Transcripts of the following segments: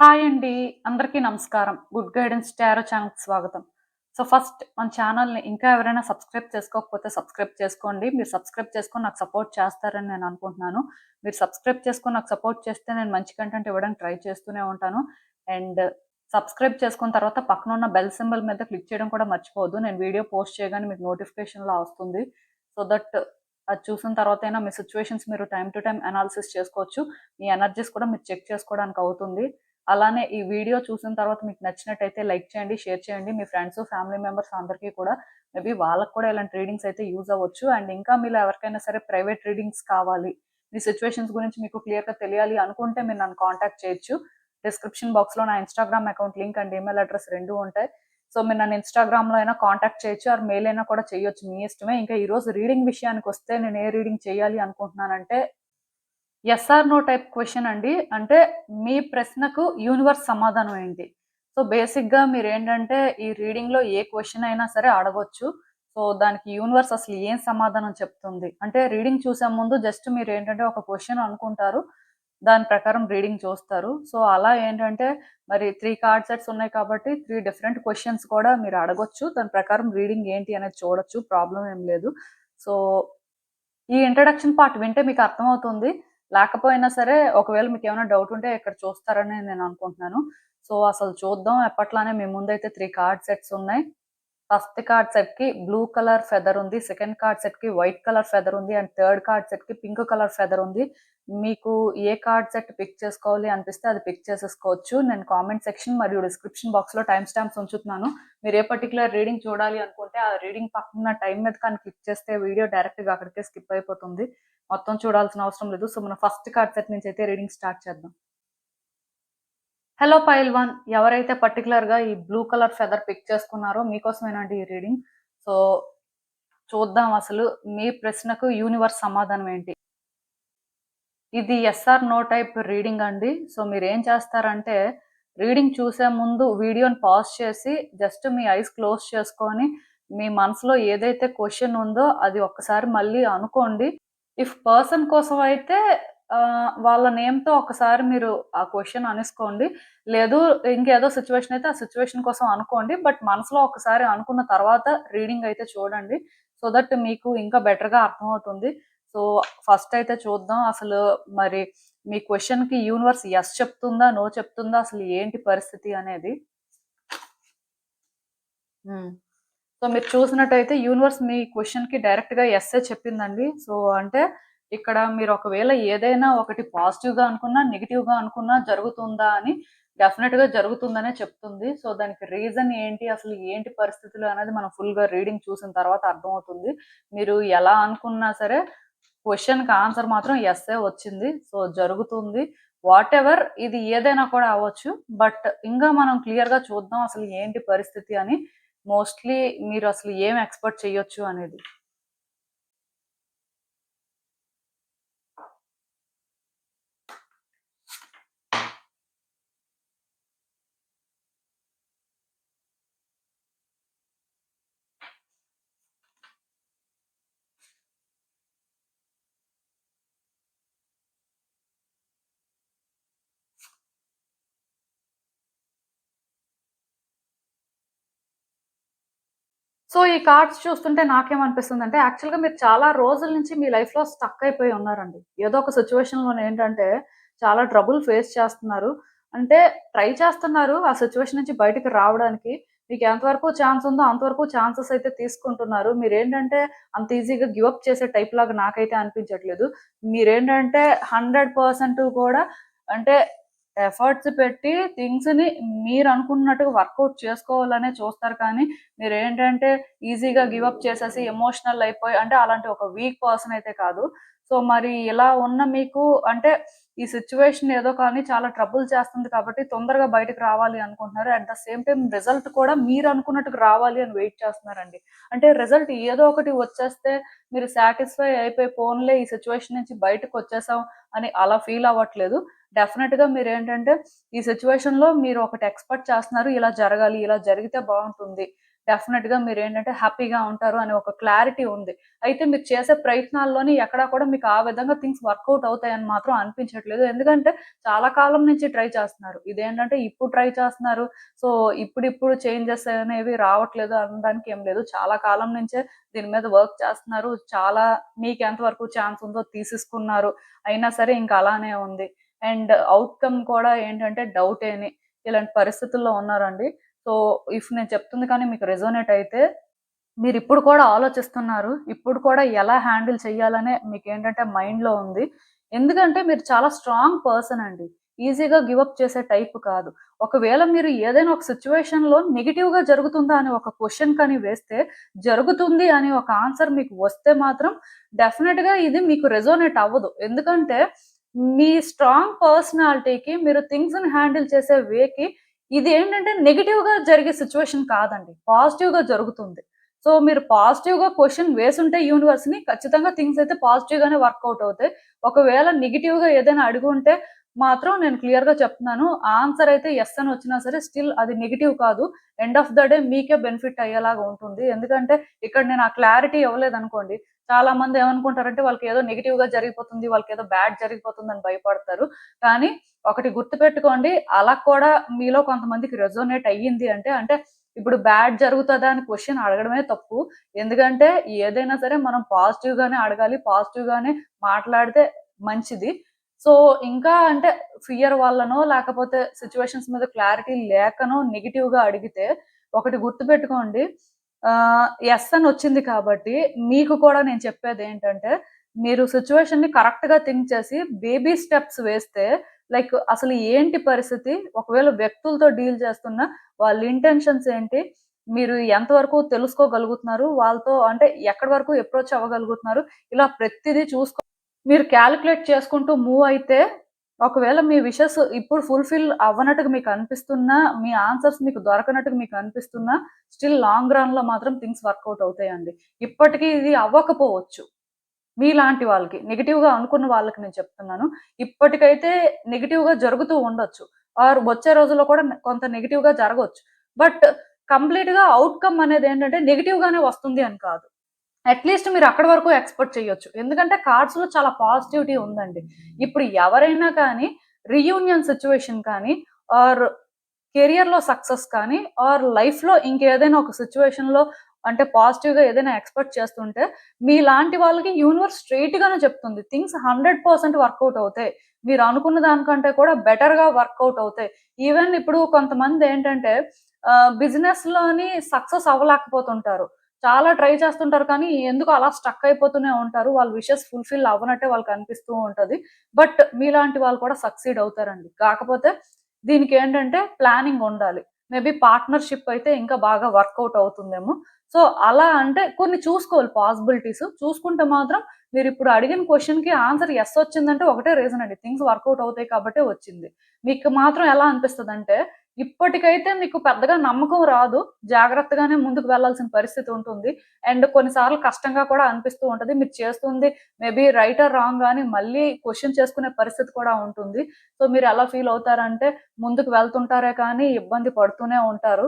Hi అండి. అందరికీ నమస్కారం. గుడ్ గైడెన్స్ టారో ఛానల్‌కి స్వాగతం. ఫస్ట్ మన ఛానల్‌ని ఇంకా ఎవరైనా సబ్స్క్రైబ్ చేసుకోకపోతే సబ్స్క్రైబ్ చేసుకోండి. మీరు సబ్స్క్రైబ్ చేసుకొని నాకు సపోర్ట్ చేస్తారని నేను అనుకుంటున్నాను. మీరు సబ్స్క్రైబ్ చేసుకొని నాకు సపోర్ట్ చేస్తే నేను మంచి కంటెంట్ ఇవ్వడానికి ట్రై చేస్తూనే ఉంటాను. అండ్ సబ్స్క్రైబ్ చేసుకున్న తర్వాత పక్కనున్న బెల్ సింబల్ మీద క్లిక్ చేయడం కూడా మర్చిపోవద్దు. నేను వీడియో పోస్ట్ చేయగానే మీకు నోటిఫికేషన్‌లా వస్తుంది. సో దట్ అది చూసిన తర్వాతైనా మీ సిట్యుయేషన్స్ మీరు టైమ్ టు టైమ్ అనాలిసిస్ చేసుకోవచ్చు. మీ ఎనర్జీస్ కూడా మీరు చెక్ చేసుకోవడానికి అవుతుంది. అలానే ఈ వీడియో చూసిన తర్వాత మీకు నచ్చినట్టయితే లైక్ చేయండి, షేర్ చేయండి. మీ ఫ్రెండ్స్, ఫ్యామిలీ మెంబర్స్ అందరికీ కూడా మేబీ వాళ్ళకి కూడా ఇలాంటి రీడింగ్స్ అయితే యూజ్ అవ్వచ్చు. అండ్ ఇంకా మీలో ఎవరికైనా సరే ప్రైవేట్ రీడింగ్స్ కావాలి, మీ సిట్యుయేషన్స్ గురించి మీకు క్లియర్‌గా తెలియాలి అనుకుంటే మీరు నన్ను కాంటాక్ట్ చేయొచ్చు. డిస్క్రిప్షన్ బాక్స్‌లో నా Instagram account link and email address 2 ఉంటాయి. సో మీరు నన్ను ఇన్‌స్టాగ్రామ్‌లో అయినా కాంటాక్ట్ చేయొచ్చు ఆర్ మెయిల్ అయినా కూడా చేయొచ్చు. మీ ఇష్టమే. ఇంకా ఈరోజు రీడింగ్ విషయానికొస్తే నేను ఏ రీడింగ్ చేయాలి అనుకుంటున్నానంటే yes or no type question అండి. అంటే మీ ప్రశ్నకు యూనివర్స్ సమాధానం ఏంటి? సో, బేసిక్‌గా మీరేంటంటే ఈ రీడింగ్‌లో ఏ క్వెషన్ అయినా సరే అడగొచ్చు. సో, దానికి యూనివర్స్ అసలు ఏం సమాధానం చెప్తుంది? అంటే రీడింగ్ చూసే ముందు జస్ట్ మీరేంటంటే ఒక క్వెషన్ అనుకుంటారు. దాని ప్రకారం రీడింగ్ చూస్తారు. సో, అలా ఏంటంటే మరి 3 కార్డ్ సెట్స్ ఉన్నాయి కాబట్టి 3 డిఫరెంట్ క్వెషన్స్ కూడా మీరు అడగొచ్చు. దాని ప్రకారం రీడింగ్ ఏంటి అనేది చూడొచ్చు. ప్రాబ్లమ్ ఏం లేదు. సో ఈ ఇంట్రడక్షన్ పార్ట్ వింటే మీకు అర్థమవుతుంది. లేకపోయినా సరే ఒకవేళ మీకేమైనా డౌట్ ఉంటే ఇక్కడ చూస్తారని నేను అనుకుంటున్నాను. సో, అసలు చూద్దాం. ఎప్పట్లానే మీ ముందైతే 3 కార్డ్ సెట్స్ ఉన్నాయి. ఫస్ట్ కార్డ్ సెట్‌కి బ్లూ కలర్ ఫెదర్ ఉంది. సెకండ్ కార్డ్ సెట్‌కి వైట్ కలర్ ఫెదర్ ఉంది. అండ్ థర్డ్ కార్డ్ సెట్‌కి పింక్ కలర్ ఫెదర్ ఉంది. మీకు ఏ కార్డ్ సెట్ పిక్ చేసుకోవాలి అనిపిస్తే అది పిక్ చేసేసుకోవచ్చు. నేను కామెంట్ సెక్షన్ మరియు డిస్క్రిప్షన్ బాక్స్‌లో టైమ్ స్టాంప్స్ ఉంచుతున్నాను. మీరు ఏ పర్టిక్యులర్ రీడింగ్ చూడాలి అనుకుంటే ఆ రీడింగ్ పక్కన టైమ్ మీద కానీ క్లిక్ చేస్తే వీడియో డైరెక్ట్‌గా అక్కడికే స్కిప్ అయిపోతుంది. మొత్తం చూడాల్సిన అవసరం లేదు. సో, మనం ఫస్ట్ కార్డ్ సెట్ నుంచి అయితే రీడింగ్ స్టార్ట్ చేద్దాం. హలో పైల్ 1 ఎవరైతే పర్టిక్యులర్‌గా ఈ బ్లూ కలర్ ఫెదర్ పిక్ చేసుకున్నారో మీకోసమేనండి ఈ రీడింగ్. సో, చూద్దాం అసలు మీ ప్రశ్నకు యూనివర్స్ సమాధానం ఏంటి? ఇది yes or no type reading అండి. సో, మీరేం చేస్తారంటే రీడింగ్ చూసే ముందు వీడియోని పాజ్ చేసి జస్ట్ మీ ఐస్ క్లోజ్ చేసుకొని మీ మనసులో ఏదైతే క్వెషన్ ఉందో అది ఒక్కసారి మళ్ళీ అనుకోండి. ఇఫ్ పర్సన్ కోసం అయితే వాళ్ళ నేమ్‌తో ఒకసారి మీరు ఆ క్వెషన్ అనేసుకోండి. లేదు ఇంకేదో సిట్యుయేషన్ అయితే ఆ సిట్యుయేషన్ కోసం అనుకోండి. బట్ మనసులో ఒకసారి అనుకున్న తర్వాత రీడింగ్ అయితే చూడండి. సో దట్ మీకు ఇంకా బెటర్‌గా అర్థమవుతుంది. సో ఫస్ట్ అయితే చూద్దాం అసలు మరి మీ క్వెషన్‌కి యూనివర్స్ యెస్ చెప్తుందా? నో చెప్తుందా? అసలు ఏంటి పరిస్థితి అనేది? హ్మ్. సో, మీరు చూసినట్టయితే యూనివర్స్ మీ క్వెషన్‌కి డైరెక్ట్‌గా యెస్సే చెప్పిందండి. సో, అంటే ఇక్కడ మీరు ఒకవేళ ఏదైనా ఒకటి పాజిటివ్‌గా అనుకున్నా, నెగెటివ్‌గా అనుకున్నా జరుగుతుందా అని డెఫినిట్‌గా జరుగుతుందనే చెప్తుంది. సో, దానికి రీజన్ ఏంటి? అసలు ఏంటి పరిస్థితులు అనేది మనం ఫుల్‌గా రీడింగ్ చూసిన తర్వాత అర్థమవుతుంది. మీరు ఎలా అనుకున్నా సరే క్వెషన్‌కి ఆన్సర్ మాత్రం యెస్సే వచ్చింది. సో, జరుగుతుంది. వాటెవర్ ఇది ఏదైనా కూడా అవ్వచ్చు. బట్ ఇంగా మనం క్లియర్‌గా చూద్దాం అసలు ఏంటి పరిస్థితి అని. మోస్ట్‌లీ మీరసలు ఏం ఎక్స్‌పెక్ట్ చేయొచ్చు అనేది. సో, ఈ కార్డ్స్ చూస్తుంటే నాకేమనిపిస్తుందంటే, యాక్చువల్‌గా మీరు చాలా రోజుల నుంచి మీ లైఫ్‌లో స్టక్ అయిపోయి ఉన్నారండి. ఏదో ఒక సిట్యుయేషన్‌లోనేంటంటే, చాలా ట్రబుల్ ఫేస్ చేస్తున్నారు. అంటే ట్రై చేస్తున్నారు ఆ సిట్యుయేషన్ నుంచి బయటికి రావడానికి. మీకు ఎంతవరకు ఛాన్స్ ఉందో అంతవరకు ఛాన్సెస్ అయితే తీసుకుంటున్నారు. మీరేంటంటే, అంత ఈజీగా గివ్ అప్ చేసే టైప్ లాగా నాకైతే అనిపించట్లేదు. మీరేంటంటే 100% కూడా అంటే ఎఫర్ట్స్ పెట్టి థింగ్స్‌ని మీరనుకున్నట్టుగా వర్కౌట్ చేసుకోవాలనే చూస్తారు కానీ మీరేంటంటే ఈజీగా గివ్ అప్ చేసేసి ఎమోషనల్ అయిపోయి అంటే అలాంటి ఒక వీక్ పర్సన్ అయితే కాదు. సో, మరి ఇలా ఉన్న మీకు అంటే ఈ సిట్యుయేషన్ ఏదో కానీ చాలా ట్రబుల్ చేస్తుంది కాబట్టి తొందరగా బయటకి రావాలి అనుకుంటున్నారు. At the same time result కూడా మీరనుకున్నట్టుగా రావాలి అని వెయిట్ చేస్తున్నారండి. అంటే రిజల్ట్ ఏదో ఒకటి వచ్చేస్తే మీరు సాటిస్ఫై అయిపోయి పోన్లే ఈ సిట్యుయేషన్ నుంచి బయటకొచ్చేసాం అని అలా ఫీల్ అవ్వట్లేదు. డెఫినిట్‌గా మీరేంటంటే ఈ సిట్యుయేషన్‌లో మీరు ఒకటి ఎక్స్‌పెక్ట్ చేస్తున్నారు. ఇలా జరగాలి, ఇలా జరిగితే బావుంటుంది. డెఫినెట్ గా మీరు ఏంటంటే హ్యాపీగా ఉంటారు అనే ఒక క్లారిటీ ఉంది. అయితే మీరు చేసే ప్రయత్నాల్లోని ఎక్కడా కూడా మీకు ఆ విధంగా థింగ్స్ వర్కౌట్ అవుతాయని మాత్రం అనిపించట్లేదు. ఎందుకంటే చాలా కాలం నుంచి ట్రై చేస్తున్నారు. ఇదేంటంటే ఇప్పుడు ట్రై చేస్తున్నారు. సో ఇప్పుడిప్పుడు చేంజెస్ అనేవి రావట్లేదు అనడానికి ఏం లేదు. చాలా కాలం నుంచే దీని మీద వర్క్ చేస్తున్నారు. చాలా మీకు ఎంతవరకు ఛాన్స్ ఉందో తీసేసుకున్నారు. అయినా సరే ఇంకా అలానే ఉంది. అండ్ ఔట్‌కమ్ కూడా ఏంటంటే డౌటేని. ఇలాంటి పరిస్థితుల్లో ఉన్నారండి. సో, ఇఫ్ నేను చెప్తుంది కానీ మీకు రెజోనేట్ అయితే మీరిప్పుడు కూడా ఆలోచిస్తున్నారు. ఇప్పుడు కూడా ఎలా హ్యాండిల్ చేయాలనే మీకేంటంటే మైండ్‌లో ఉంది. ఎందుకంటే మీరు చాలా స్ట్రాంగ్ పర్సన్ అండి. ఈజీగా గివ్ అప్ చేసే టైప్ కాదు. ఒకవేళ మీరు ఏదైనా ఒక సిట్యుయేషన్‌లో నెగెటివ్‌గా జరుగుతుందా అని ఒక క్వెషన్ కానీ వేస్తే, జరుగుతుంది అని ఒక ఆన్సర్ మీకు వస్తే మాత్రం డెఫినిట్‌గా ఇది మీకు రెజోనేట్ అవ్వదు. ఎందుకంటే మీ స్ట్రాంగ్ పర్సనాలిటీకి మీరు థింగ్స్‌ని హ్యాండిల్ చేసే వేకి ఇది ఏంటంటే నెగెటివ్‌గా జరిగే సిట్యుయేషన్ కాదండి. పాజిటివ్‌గా జరుగుతుంది. సో, మీరు పాజిటివ్‌గా క్వెషన్ వేసుంటే యూనివర్స్‌ని ఖచ్చితంగా థింగ్స్ అయితే పాజిటివ్‌గానే వర్కౌట్ అవుతాయి. ఒకవేళ నెగెటివ్‌గా ఏదైనా అడిగుంటే మాత్రం నేను క్లియర్‌గా చెప్తున్నాను. ఆన్సర్ అయితే యెస్ అని వచ్చినా సరే స్టిల్ అది నెగెటివ్ కాదు. ఎండ్ ఆఫ్ ద డే మీకే బెనిఫిట్ అయ్యేలాగా ఉంటుంది. ఎందుకంటే ఇక్కడ నేను ఆ క్లారిటీ ఇవ్వలేదనుకోండి, చాలా మంది ఏమనుకుంటారంటే వాళ్ళకి ఏదో నెగెటివ్‌గా జరిగిపోతుంది, వాళ్ళకి ఏదో బ్యాడ్ జరిగిపోతుందని భయపడతారు. కానీ ఒకటి గుర్తుపెట్టుకోండి, అలా కూడా మీలో కొంతమందికి రెజోనేట్ అయ్యింది అంటే ఇప్పుడు బ్యాడ్ జరుగుతదా అని క్వెషన్ అడగడమే తప్పు. ఎందుకంటే ఏదైనా సరే మనం పాజిటివ్ గానే అడగాలి. పాజిటివ్ గానే మాట్లాడితే మంచిది. సో, ఇంకా అంటే ఫియర్ వల్లనో లేకపోతే సిట్యుయేషన్స్ మీద క్లారిటీ లేకనో నెగెటివ్‌గా అడిగితే ఒకటి గుర్తుపెట్టుకోండి. యెస్ అని వచ్చింది కాబట్టి మీకు కూడా నేను చెప్పేదేంటంటే మీరు సిట్యుయేషన్‌ని కరెక్ట్‌గా థింక్ చేసి బేబీ స్టెప్స్ వేస్తే లైక్ అసలు ఏంటి పరిస్థితి? ఒకవేళ వ్యక్తులతో డీల్ చేస్తున్నా వాళ్ళ ఇంటెన్షన్స్ ఏంటి? మీరు ఎంతవరకు తెలుసుకోగలుగుతున్నారు? వాళ్ళతో అంటే ఎక్కడి వరకు అప్రోచ్ అవ్వగలుగుతున్నారు? ఇలా ప్రతిదీ మీరు కాలిక్యులేట్ చేసుకుంటూ మూవ్ అయితే ఒకవేళ మీ విషెస్ ఇప్పుడు ఫుల్‌ఫిల్ అవ్వనట్టుగా మీకు అనిపిస్తున్నా, మీ ఆన్సర్స్ మీకు దొరకనట్టుగా మీకు అనిపిస్తున్నా, స్టిల్ లాంగ్ రన్‌లో మాత్రం థింగ్స్ వర్కౌట్ అవుతాయండి. ఇప్పటికి ఇది అవ్వకపోవచ్చు. మీలాంటి వాళ్ళకి. నెగెటివ్‌గా అనుకున్న వాళ్ళకి నేను చెప్తున్నాను. ఇప్పటికైతే నెగెటివ్‌గా జరుగుతూ ఉండొచ్చు. ఆర్ వచ్చే రోజుల్లో కూడా కొంత నెగెటివ్‌గా జరగొచ్చు. బట్ కంప్లీట్‌గా ఔట్‌కమ్ అనేదేంటంటే నెగెటివ్‌గానే వస్తుంది అని కాదు. అట్‌లీస్ట్ మీరు అక్కడి వరకు ఎక్స్‌పెక్ట్ చేయొచ్చు. ఎందుకంటే కార్డ్స్‌లో చాలా పాజిటివిటీ ఉందండి. ఇప్పుడు ఎవరైనా కానీ రీయూనియన్ సిట్యుయేషన్ కానీ ఆర్ కెరియర్‌లో సక్సెస్ కానీ ఆర్ లైఫ్‌లో ఇంకేదైనా ఒక సిట్యుయేషన్‌లో అంటే పాజిటివ్‌గా ఏదైనా ఎక్స్‌పెక్ట్ చేస్తుంటే మీలాంటి వాళ్ళకి యూనివర్స్ స్ట్రెయిట్‌గానే చెప్తుంది. థింగ్స్ 100% వర్కౌట్ అవుతాయి. మీరు అనుకున్న దానికంటే కూడా బెటర్‌గా వర్కౌట్ అవుతాయి. ఈవెన్ ఇప్పుడు కొంతమందేంటంటే బిజినెస్‌లోని సక్సెస్ అవ్వలేకపోతుంటారు. చాలా ట్రై చేస్తుంటారు కానీ ఎందుకో అలా స్టక్ అయిపోతూనే ఉంటారు. వాళ్ళ విషెస్ ఫుల్‌ఫిల్ అవ్వనట్టే వాళ్ళకనిపిస్తూ ఉంటది. బట్ మీలాంటి వాళ్ళు కూడా సక్సీడ్ అవుతారండి. కాకపోతే దీనికేంటంటే ప్లానింగ్ ఉండాలి. మేబీ పార్ట్నర్‌షిప్ అయితే ఇంకా బాగా వర్కౌట్ అవుతుందేమో. సో, అలా అంటే కొన్ని చూసుకోవాలి పాసిబిలిటీస్. చూసుకుంటే మాత్రం మీరిప్పుడు అడిగిన క్వెషన్‌కి ఆన్సర్ యెస్ వచ్చిందంటే ఒకటే రీజన్ అండి. థింగ్స్ వర్కౌట్ అవుతాయి కాబట్టే వచ్చింది. మీకు మాత్రం ఎలా అనిపిస్తదంటే ఇప్పటికైతే మీకు పెద్దగా నమ్మకం రాదు. జాగ్రత్తగానే ముందుకు వెళ్ళాల్సిన పరిస్థితి ఉంటుంది. అండ్ కొన్నిసార్లు కష్టంగా కూడా అనిపిస్తూ ఉంటది. మీరు చేస్తుంది మేబీ రైట్ ఆర్ రాంగ్ అని మళ్ళీ క్వెషన్ చేసుకునే పరిస్థితి కూడా ఉంటుంది. సో, మీరెలా ఫీల్ అవుతారంటే ముందుకు వెళ్తుంటారే కానీ ఇబ్బంది పడుతూనే ఉంటారు.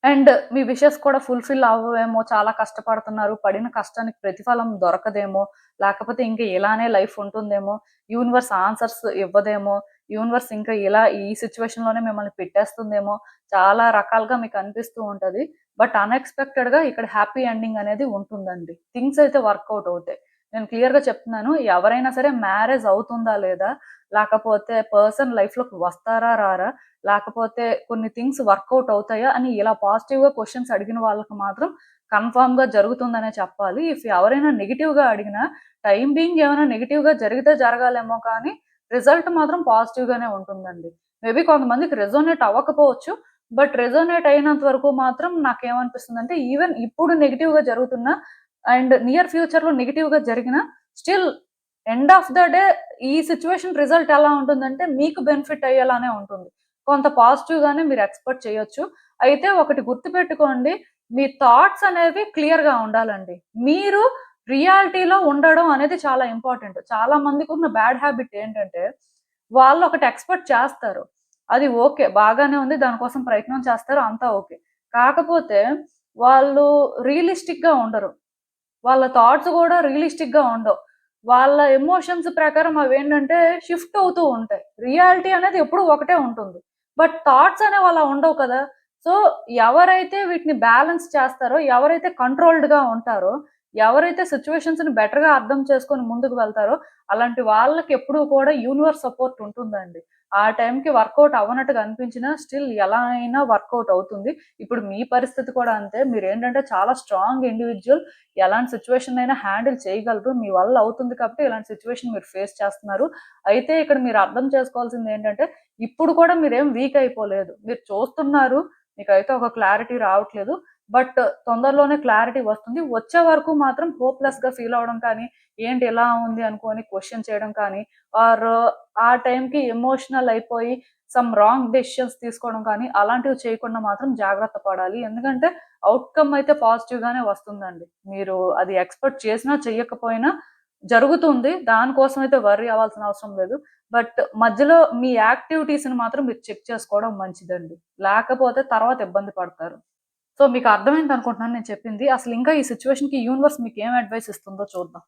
అండ్ మీ విషెస్ కూడా ఫుల్‌ఫిల్ అవ్వవేమో, చాలా కష్టపడుతున్నారు. పడిన కష్టానికి ప్రతిఫలం దొరకదేమో, లేకపోతే ఇంక ఇలానే లైఫ్ ఉంటుందేమో, యూనివర్స్ ఆన్సర్స్ ఇవ్వదేమో, యూనివర్స్ ఇంకా ఇలా ఈ సిట్యుయేషన్‌లోనే మిమ్మల్ని పెట్టేస్తుందేమో, చాలా రకాలుగా మీకు అనిపిస్తూ ఉంటది. బట్ అన్‌ఎక్స్‌పెక్టెడ్‌గా ఇక్కడ హ్యాపీ ఎండింగ్ అనేది ఉంటుందండి. థింగ్స్ అయితే వర్కౌట్ అవుతాయి. నేను క్లియర్‌గా చెప్తున్నాను. ఎవరైనా సరే మ్యారేజ్ అవుతుందా లేదా? లేకపోతే పర్సన్ లైఫ్‌లోకి వస్తారా? రారా? లేకపోతే కొన్ని థింగ్స్ వర్కౌట్ అవుతాయా అని ఇలా పాజిటివ్‌గా క్వెషన్స్ అడిగిన వాళ్ళకి మాత్రం కన్ఫర్మ్‌గా జరుగుతుందనే చెప్పాలి. ఇఫ్ ఎవరైనా నెగెటివ్‌గా అడిగినా టైమ్ బీయింగ్ ఏమైనా నెగెటివ్‌గా జరిగితే జరగాలేమో కానీ రిజల్ట్ మాత్రం పాజిటివ్‌గానే ఉంటుందండి. మేబీ కొంతమందికి రెజోనేట్ అవ్వకపోవచ్చు. బట్ రెజోనేట్ అయినంత వరకు మాత్రం నాకేమనిపిస్తుందంటే ఈవెన్ ఇప్పుడు నెగెటివ్‌గా జరుగుతున్నా అండ్ నియర్ ఫ్యూచర్‌లో నెగెటివ్‌గా జరిగినా still end of the day ఈ సిట్యుయేషన్ రిజల్ట్ ఎలా ఉంటుందంటే మీకు బెనిఫిట్ అయ్యేలానే ఉంటుంది. కొంత పాజిటివ్‌గానే మీరు ఎక్స్‌పెక్ట్ చేయొచ్చు. అయితే ఒకటి గుర్తుపెట్టుకోండి. మీ థాట్స్ అనేవి క్లియర్‌గా ఉండాలండి. మీరు రియాలిటీలో ఉండడం అనేది చాలా ఇంపార్టెంట్. చాలా మందికున్న బ్యాడ్ హాబిట్ ఏంటంటే, వాళ్ళు ఒకటి ఎక్స్‌పెక్ట్ చేస్తారు. అది ఓకే. బాగానే ఉంది. దానికోసం ప్రయత్నం చేస్తారు. అంతా ఓకే. కాకపోతే వాళ్ళు రియలిస్టిక్‌గా ఉండరు. వాళ్ళ థాట్స్ గూడా రియలిస్టిక్‌గా ఉండవు. వాళ్ళ ఎమోషన్స్ ప్రకారం అవేంటంటే షిఫ్ట్ అవుతూ ఉంటాయి. రియాలిటీ అనేది ఎప్పుడూ ఒకటే ఉంటుంది. బట్ థాట్స్ అనేవి అలా ఉండవు కదా! సో, ఎవరైతే వీటిని బ్యాలెన్స్ చేస్తారో, ఎవరైతే కంట్రోల్డ్‌గా ఉంటారో, ఎవరైతే సిట్యుయేషన్స్‌ని బెటర్‌గా అర్థం చేసుకొని ముందుకు వెళ్తారో, అలాంటి వాళ్ళకి ఎప్పుడూ కూడా యూనివర్స్ సపోర్ట్ ఉంటుందండి. ఆ టైంకి వర్కౌట్ అవ్వనట్టుగా అనిపించినా స్టిల్ ఎలా అయినా వర్కౌట్ అవుతుంది. ఇప్పుడు మీ పరిస్థితి కూడా అంతే. మీరేంటంటే చాలా స్ట్రాంగ్ ఇండివిడ్యువల్. ఎలాంటి సిట్యుయేషన్ అయినా హ్యాండిల్ చేయగలరు. మీ వల్ల అవుతుంది కాబట్టి ఇలాంటి సిట్యుయేషన్ మీరు ఫేస్ చేస్తున్నారు. అయితే ఇక్కడ మీరు అర్థం చేసుకోవాల్సిందేంటంటే, ఇప్పుడు కూడా మీరేం వీక్ అయిపోలేదు. మీరు చూస్తున్నారు. మీకైతే ఒక క్లారిటీ రావట్లేదు. బట్ తొందరలోనే క్లారిటీ వస్తుంది. వచ్చే వరకు మాత్రం హోప్‌లెస్‌గా ఫీల్ అవ్వడం కానీ, ఏంటి ఇలా ఉంది అనుకోని క్వెషన్ చేయడం కానీ, ఆర్ ఆ టైంకి ఎమోషనల్ అయిపోయి సమ్ రాంగ్ డెసిషన్స్ తీసుకోవడం కానీ, అలాంటివి చేయకుండా మాత్రం జాగ్రత్త పడాలి. ఎందుకంటే ఔట్‌కమ్ అయితే పాజిటివ్‌గానే వస్తుందండి. మీరు అది ఎక్స్‌పెక్ట్ చేసినా, చెయ్యకపోయినా జరుగుతుంది. దానికోసం అయితే వర్రీ అవ్వాల్సిన అవసరం లేదు. బట్ మధ్యలో మీ యాక్టివిటీస్‌ని మాత్రం మీరు చెక్ చేసుకోవడం మంచిదండి. లేకపోతే తర్వాత ఇబ్బంది పడతారు. సో, మీకు అర్థమైందనుకుంటున్నాను నేను చెప్పింది. అసలు ఇంకా ఈ సిట్యుయేషన్‌కి యూనివర్స్ మీకేం అడ్వైస్ ఇస్తుందో చూద్దాం.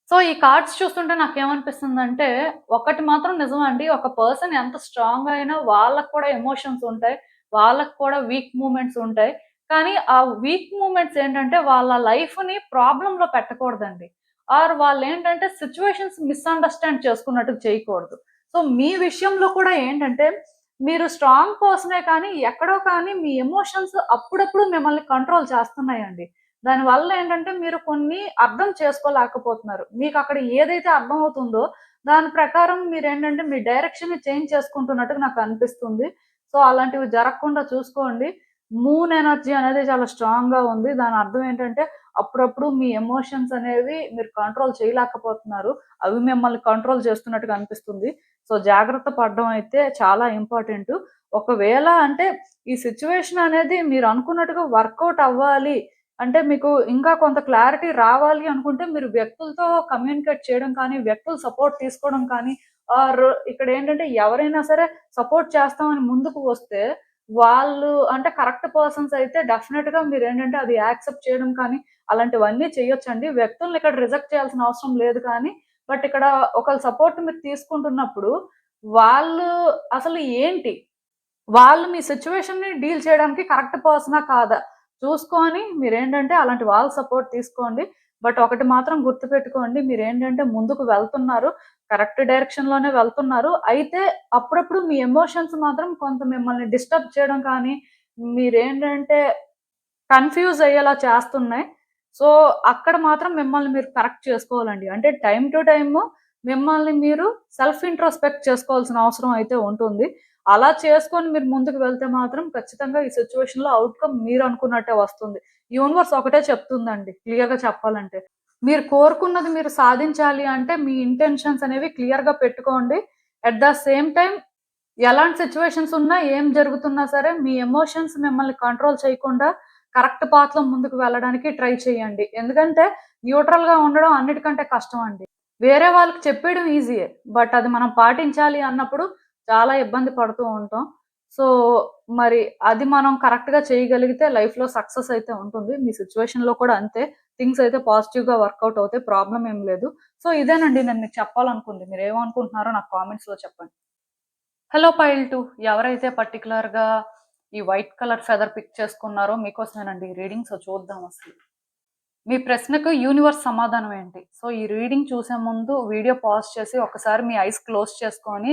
సో, ఈ కార్డ్స్ చూస్తుంటే నాకేమనిపిస్తుందంటే, ఒకటి మాత్రం నిజమండి. ఒక పర్సన్ ఎంత స్ట్రాంగ్ అయినా వాళ్ళకి కూడా ఎమోషన్స్ ఉంటాయి. వాళ్ళకి కూడా వీక్ మూమెంట్స్ ఉంటాయి. కానీ ఆ వీక్ మూమెంట్స్ ఏంటంటే, వాళ్ళ లైఫ్‌ని ప్రాబ్లమ్‌లో పెట్టకూడదండి. ఆర్ వాళ్ళేంటంటే సిట్యుయేషన్స్ మిస్‌అండర్‌స్టాండ్ చేసుకున్నట్టు చేయకూడదు. సో, మీ విషయంలో కూడా ఏంటంటే, మీరు స్ట్రాంగ్ పర్సనే కానీ, ఎక్కడో కానీ మీ ఎమోషన్స్ అప్పుడప్పుడు మిమ్మల్ని కంట్రోల్ చేస్తున్నాయండి. దానివల్ల ఏంటంటే మీరు కొన్ని అర్థం చేసుకోలేకపోతున్నారు. మీకక్కడ ఏదైతే అర్థమవుతుందో దాని ప్రకారం మీరేంటంటే మీ డైరెక్షన్‌ని చేంజ్ చేసుకుంటున్నట్టుగా నాకనిపిస్తుంది. సో, అలాంటివి జరగకుండా చూసుకోండి. మూన్ ఎనర్జీ అనేది చాలా స్ట్రాంగ్‌గా ఉంది. దాని అర్థం ఏంటంటే అప్పుడప్పుడు మీ ఎమోషన్స్ అనేవి మీరు కంట్రోల్ చేయలేకపోతున్నారు. అవి మిమ్మల్ని కంట్రోల్ చేస్తున్నట్టుగా అనిపిస్తుంది. సో, జాగ్రత్త పడడం అయితే చాలా ఇంపార్టెంటు. ఒకవేళ అంటే ఈ సిట్యుయేషన్ అనేది మీరు అనుకున్నట్టుగా వర్కౌట్ అవ్వాలి అంటే మీకు ఇంకా కొంత క్లారిటీ రావాలి అనుకుంటే మీరు వ్యక్తులతో కమ్యూనికేట్ చేయడం కానీ, వ్యక్తుల సపోర్ట్ తీసుకోవడం కానీ, ఆర్ ఇక్కడేంటంటే ఎవరైనా సరే సపోర్ట్ చేస్తామని ముందుకు వస్తే, వాళ్ళు అంటే కరెక్ట్ పర్సన్స్ అయితే డెఫినిట్‌గా మీరేంటంటే అది యాక్సెప్ట్ చేయడం కానీ, అలాంటివన్నీ చేయొచ్చండి. వ్యక్తుల్ని ఇక్కడ రిజెక్ట్ చేయాల్సిన అవసరం లేదు కానీ, బట్ ఇక్కడ ఒకళ్ళ సపోర్ట్ మీరు తీసుకుంటున్నప్పుడు, వాళ్ళు అసలు ఏంటి? వాళ్ళు మీ సిట్యుయేషన్‌ని డీల్ చేయడానికి కరెక్ట్ పర్సనా? కాదా? చూసుకొని మీరేంటంటే అలాంటి వాళ్ళ సపోర్ట్ తీసుకోండి. బట్ ఒకటి మాత్రం గుర్తుపెట్టుకోండి. మీరేంటంటే ముందుకు వెళ్తున్నారు. కరెక్ట్ డైరెక్షన్‌లోనే వెళ్తున్నారు. అయితే అప్పుడప్పుడు మీ ఎమోషన్స్ మాత్రం కొంత మిమ్మల్ని డిస్టర్బ్ చేయడం కానీ, మీరేంటంటే కన్‌ఫ్యూజ్ అయ్యేలా చేస్తున్నాయి. సో, అక్కడ మాత్రం మిమ్మల్ని మీరు కరెక్ట్ చేసుకోవాలండి. అంటే టైమ్ టు టైము మిమ్మల్ని మీరు సెల్ఫ్ ఇంట్రోస్పెక్ట్ చేసుకోవాల్సిన అవసరం అయితే ఉంటుంది. అలా చేసుకొని మీరు ముందుకు వెళ్తే మాత్రం ఖచ్చితంగా ఈ సిట్యుయేషన్‌లో ఔట్‌కమ్ మీరనుకున్నట్టే వస్తుంది. యూనివర్స్ ఒకటే చెప్తుందండి క్లియర్‌గా చెప్పాలంటే. మీరు కోరుకున్నది మీరు సాధించాలి అంటే మీ ఇంటెన్షన్స్ అనేవి క్లియర్‌గా పెట్టుకోండి. అట్ ద సేమ్ టైమ్ ఎలాంటి సిట్యుయేషన్స్ ఉన్నా, ఏం జరుగుతున్నా సరే మీ ఎమోషన్స్ మిమ్మల్ని కంట్రోల్ చేయకుండా కరెక్ట్ పాత్‌లో ముందుకు వెళ్ళడానికి ట్రై చేయండి. ఎందుకంటే న్యూట్రల్‌గా ఉండడం అన్నిటికంటే కష్టం అండి. వేరే వాళ్ళకి చెప్పేయడం ఈజీయే. బట్ అది మనం పాటించాలి అన్నప్పుడు చాలా ఇబ్బంది పడుతూ ఉంటాం. సో, మరి అది మనం కరెక్ట్‌గా చేయగలిగితే లైఫ్‌లో సక్సెస్ అయితే ఉంటుంది. మీ సిట్యుయేషన్‌లో కూడా అంతే. థింగ్స్ అయితే పాజిటివ్‌గా వర్కౌట్ అవుతాయి. ప్రాబ్లమ్ ఏం లేదు. సో, ఇదేనండి నేను మీకు చెప్పాలనుకుంది. మీరేమనుకుంటున్నారో నాకు కామెంట్స్‌లో చెప్పండి. హలో పైల్ 2 ఎవరైతే పర్టిక్యులర్‌గా ఈ వైట్ కలర్ ఫెదర్ పిక్ చేసుకున్నారో మీకోసమేనండి ఈ రీడింగ్. సో, చూద్దాం అసలు. మీ ప్రశ్నకు యూనివర్స్ సమాధానం ఏంటి? సో, ఈ రీడింగ్ చూసే ముందు వీడియో పాజ్ చేసి ఒక్కసారి మీ ఐస్ క్లోజ్ చేసుకొని,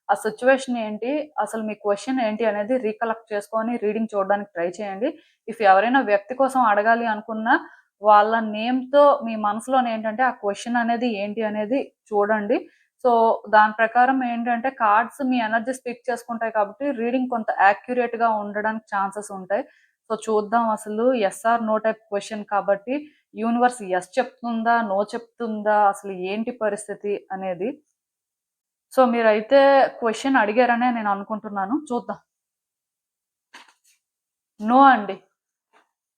ఆ సిట్యుయేషన్ ఏంటి? అసలు మీ క్వెషన్ ఏంటి అనేది రీకలెక్ట్ చేసుకొని రీడింగ్ చూడడానికి ట్రై చేయండి. ఇఫ్ ఎవరైనా వ్యక్తి కోసం అడగాలి అనుకున్నా, వాళ్ళ నేమ్‌తో మీ మనసులోనేంటంటే ఆ క్వెషన్ అనేది ఏంటి అనేది చూడండి. సో, దాని ప్రకారం ఏంటంటే కార్డ్స్ మీ ఎనర్జీస్ పిక్ చేసుకుంటాయి కాబట్టి రీడింగ్ కొంత యాక్యురేట్‌గా ఉండడానికి ఛాన్సెస్ ఉంటాయి. సో, చూద్దాం అసలు yes or no type question కాబట్టి యూనివర్స్ యెస్ చెప్తుందా? నో చెప్తుందా? అసలు ఏంటి పరిస్థితి అనేది. సో, మీరైతే క్వెషన్ అడిగారనే నేను అనుకుంటున్నాను. చూద్దాం. నో అండి.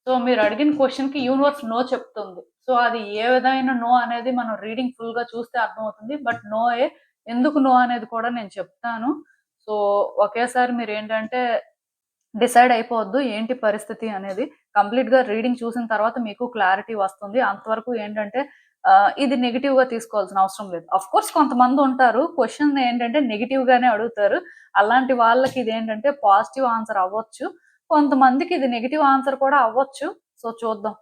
సో మీరు అడిగిన క్వెషన్‌కి యూనివర్స్ నో చెప్తుంది. సో అది ఏ విధమైన నో అనేది మనం రీడింగ్ ఫుల్‌గా చూస్తే అర్థమవుతుంది. బట్ నోయే. ఎందుకు నో అనేది కూడా నేను చెప్తాను. సో ఒకేసారి మీరేంటంటే డిసైడ్ అయిపోవద్దు. ఏంటి పరిస్థితి అనేది. కంప్లీట్‌గా రీడింగ్ చూసిన తర్వాత మీకు క్లారిటీ వస్తుంది. అంతవరకు ఏంటంటే ఇది నెగెటివ్‌గా తీసుకోవాల్సిన అవసరం లేదు. ఆఫ్‌కోర్స్ కొంతమందుంటారు క్వెషన్ ఏంటంటే నెగెటివ్‌గానే అడుగుతారు. అలాంటి వాళ్ళకి ఇదేంటంటే పాజిటివ్ ఆన్సర్ అవ్వచ్చు. కొంతమందికి ఇది నెగెటివ్ ఆన్సర్ కూడా అవ్వచ్చు. సో చూద్దాం.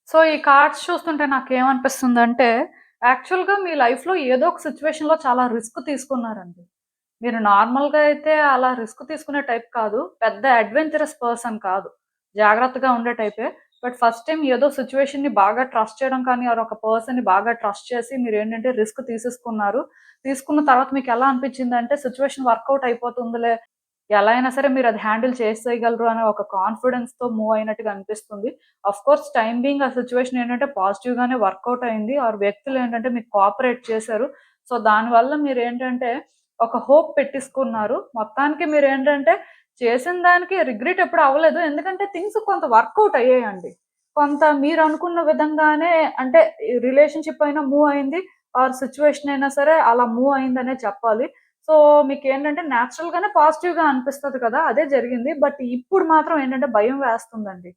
సో, ఈ కార్డ్స్ చూస్తుంటే నాకేమనిపిస్తుందంటే, యాక్చువల్‌గా మీ లైఫ్‌లో ఏదో ఒక సిట్యుయేషన్‌లో చాలా రిస్క్ తీసుకున్నారండి. మీరు నార్మల్‌గా అయితే అలా రిస్క్ తీసుకునే టైప్ కాదు. పెద్ద అడ్వెంచరస్ పర్సన్ కాదు. జాగ్రత్తగా ఉండే టైపే. బట్ ఫస్ట్ టైమ్ ఏదో సిట్యుయేషన్‌ని బాగా ట్రస్ట్ చేయడం కానీ, ఆర్ ఒక పర్సన్‌ని బాగా ట్రస్ట్ చేసి మీరేంటంటే రిస్క్ తీసేసుకున్నారు. తీసుకున్న తర్వాత మీకెలా అనిపించిందంటే సిట్యుయేషన్ వర్కౌట్ అయిపోతుందిలే, ఎలా అయినా సరే మీరది హ్యాండిల్ చేసేయగలరు అనే ఒక కాన్ఫిడెన్స్‌తో మూవ్ అయినట్టుగా అనిపిస్తుంది. ఆఫ్‌కోర్స్ టైమ్ బీయింగ్ ఆ సిట్యుయేషన్ ఏంటంటే పాజిటివ్‌గానే వర్కౌట్ అయింది. ఆర్ వ్యక్తులేంటంటే మీకు కోఆపరేట్ చేశారు. సో, దానివల్ల మీరేంటంటే ఒక హోప్ పెట్టేసుకున్నారు. మొత్తానికి మీరేంటంటే చేసిన దానికి రిగ్రెట్ ఎప్పుడు అవ్వలేదు. ఎందుకంటే థింగ్స్ కొంత వర్కౌట్ అయ్యాయండి. కొంత మీరనుకున్న విధంగానే అంటే రిలేషన్‌షిప్ అయినా మూవ్ అయింది. ఆర్ సిట్యుయేషన్ అయినా సరే అలా మూవ్ అయిందనే చెప్పాలి. సో, మీకేంటంటే నేచురల్‌గానే పాజిటివ్‌గా అనిపిస్తది కదా! అదే జరిగింది. బట్ ఇప్పుడు మాత్రం ఏంటంటే భయం వేస్తుందండి.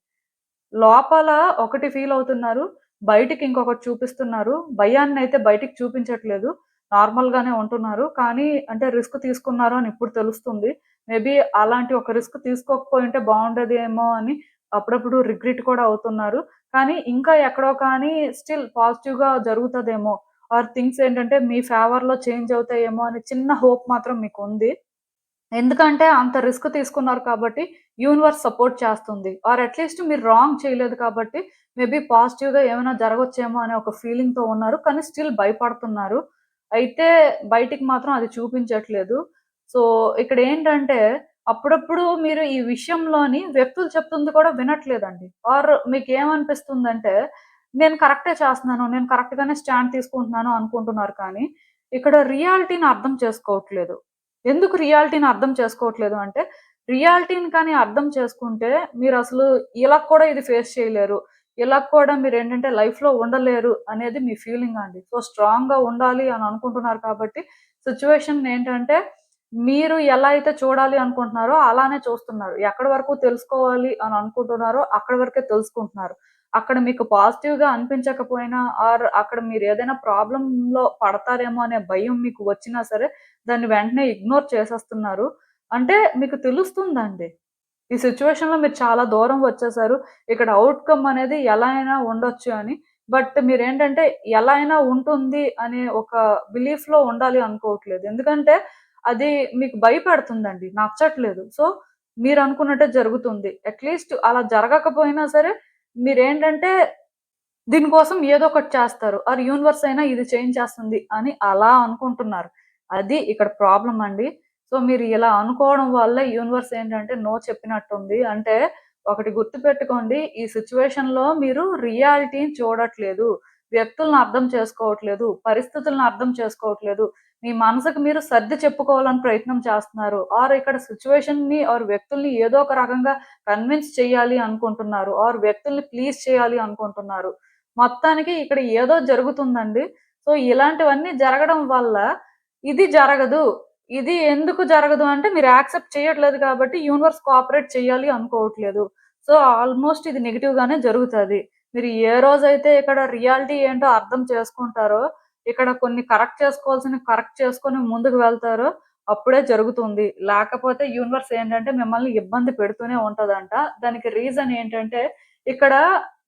లోపల ఒకటి ఫీల్ అవుతున్నారు. బయటికి ఇంకొకటి చూపిస్తున్నారు. భయాన్నయితే బయటికి చూపించట్లేదు. నార్మల్‌గానే ఉంటున్నారు. కానీ అంటే రిస్క్ తీసుకున్నారు అని ఇప్పుడు తెలుస్తుంది. మేబీ అలాంటి ఒక రిస్క్ తీసుకోకపోయుంటే బావుండేదేమో అని అప్పుడప్పుడు రిగ్రెట్ కూడా అవుతున్నారు. కానీ ఇంకా ఎక్కడో కానీ స్టిల్ పాజిటివ్‌గా జరుగుతదేమో ఆర్ థింగ్స్ ఏంటంటే మీ ఫేవర్‌లో చేంజ్ అవుతాయేమో అని చిన్న హోప్ మాత్రం మీకుంది. ఎందుకంటే అంత రిస్క్ తీసుకున్నారు కాబట్టి యూనివర్స్ సపోర్ట్ చేస్తుంది. ఆర్ అట్‌లీస్ట్ మీరు రాంగ్ చేయలేదు కాబట్టి మేబీ పాజిటివ్‌గా ఏమైనా జరగొచ్చేమో అనే ఒక ఫీలింగ్‌తో ఉన్నారు. కానీ స్టిల్ భయపడుతున్నారు. అయితే బయటికి మాత్రం అది చూపించట్లేదు. సో, ఇక్కడేంటంటే అప్పుడప్పుడు మీరు ఈ విషయంలోని వ్యక్తులు చెప్తుంది కూడా వినట్లేదండి. ఆర్ మీకేమనిపిస్తుందంటే నేను కరెక్టే చేస్తున్నాను. నేను కరెక్ట్‌గానే స్టాండ్ తీసుకుంటున్నాను అనుకుంటున్నారు కానీ ఇక్కడ రియాలిటీని అర్థం చేసుకోవట్లేదు. ఎందుకు రియాలిటీని అర్థం చేసుకోవట్లేదు అంటే, రియాలిటీని కానీ అర్థం చేసుకుంటే, మీరసలు ఇలా కూడా ఇది ఫేస్ చేయలేరు. ఇలా కూడా మీరేంటంటే లైఫ్‌లో ఉండలేరు అనేది మీ ఫీలింగ్ అండి. సో, స్ట్రాంగ్‌గా ఉండాలి అని అనుకుంటున్నారు కాబట్టి, సిట్యుయేషన్ ఏంటంటే, మీరు ఎలా అయితే చూడాలి అనుకుంటున్నారో అలానే చూస్తున్నారు. ఎక్కడి వరకు తెలుసుకోవాలి అని అనుకుంటున్నారో అక్కడి వరకే తెలుసుకుంటున్నారు. అక్కడ మీకు పాజిటివ్‌గా అనిపించకపోయినా ఆర్ అక్కడ మీరేదైనా ప్రాబ్లమ్‌లో పడతారేమో అనే భయం మీకు వచ్చినా సరే, దాన్ని వెంటనే ఇగ్నోర్ చేసేస్తున్నారు. అంటే మీకు తెలుస్తుందండి. ఈ సిట్యుయేషన్‌లో మీరు చాలా దూరం వచ్చేసారు. ఇక్కడ ఔట్‌కమ్ అనేది ఎలా అయినా ఉండొచ్చు అని. బట్ మీరేంటంటే ఎలా అయినా ఉంటుంది అనే ఒక బిలీఫ్‌లో ఉండాలి అనుకోవట్లేదు. ఎందుకంటే అది మీకు భయపెడుతుందండి. నచ్చట్లేదు. సో, మీరనుకున్నట్టే జరుగుతుంది. అట్‌లీస్ట్ అలా జరగకపోయినా సరే మీరేంటంటే దీని కోసం ఏదో ఒకటి చేస్తారు. ఆర్ యూనివర్స్ అయినా ఇది చేంజ్ చేస్తుంది అని అలా అనుకుంటున్నారు. అది ఇక్కడ ప్రాబ్లమ్ అండి. సో, మీరు ఇలా అనుకోవడం వల్ల యూనివర్స్ ఏంటంటే నో చెప్పినట్టుంది. అంటే ఒకటి గుర్తుపెట్టుకోండి. ఈ సిట్యుయేషన్‌లో మీరు రియాలిటీని చూడట్లేదు. వ్యక్తులను అర్థం చేసుకోవట్లేదు. పరిస్థితులను అర్థం చేసుకోవట్లేదు. మీ మనసుకు మీరు సర్ది చెప్పుకోవాలని ప్రయత్నం చేస్తున్నారు. ఆర్ ఇక్కడ సిట్యుయేషన్‌ని ఆర్ వ్యక్తుల్ని ఏదో ఒక రకంగా కన్విన్స్ చేయాలి అనుకుంటున్నారు. ఆర్ వ్యక్తుల్ని ప్లీజ్ చేయాలి అనుకుంటున్నారు. మొత్తానికి ఇక్కడ ఏదో జరుగుతుందండి. సో, ఇలాంటివన్నీ జరగడం వల్ల ఇది జరగదు. ఇది ఎందుకు జరగదు అంటే మీరు యాక్సెప్ట్ చేయట్లేదు కాబట్టి యూనివర్స్ కోఆపరేట్ చేయాలి అనుకోవట్లేదు. సో, ఆల్‌మోస్ట్ ఇది నెగెటివ్‌గానే జరుగుతది. మీరు ఏ రోజైతే ఇక్కడ రియాలిటీ ఏంటో అర్థం చేసుకుంటారో, ఇక్కడ కొన్ని కరెక్ట్ చేసుకోవాల్సినవి కరెక్ట్ చేసుకొని ముందుకు వెళ్తారో అప్పుడే జరుగుతుంది. లేకపోతే యూనివర్స్ ఏంటంటే మిమ్మల్ని ఇబ్బంది పెడుతూనే ఉంటదంట. దానికి రీజన్ ఏంటంటే ఇక్కడ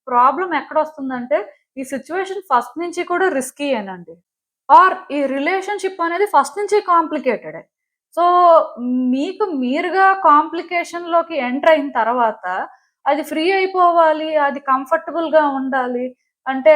ప్రాబ్లం ఎక్కడొస్తుందంటే, ఈ సిట్యుయేషన్ ఫస్ట్ నుంచి కూడా రిస్కీయేనండి. ఆర్ ఈ రిలేషన్‌షిప్ అనేది ఫస్ట్ నుంచి కాంప్లికేటెడే. సో, మీకు మీరుగా కాంప్లికేషన్‌లోకి ఎంటర్ అయిన తర్వాత, అది ఫ్రీ అయిపోవాలి, అది కంఫర్టబుల్‌గా ఉండాలి. అంటే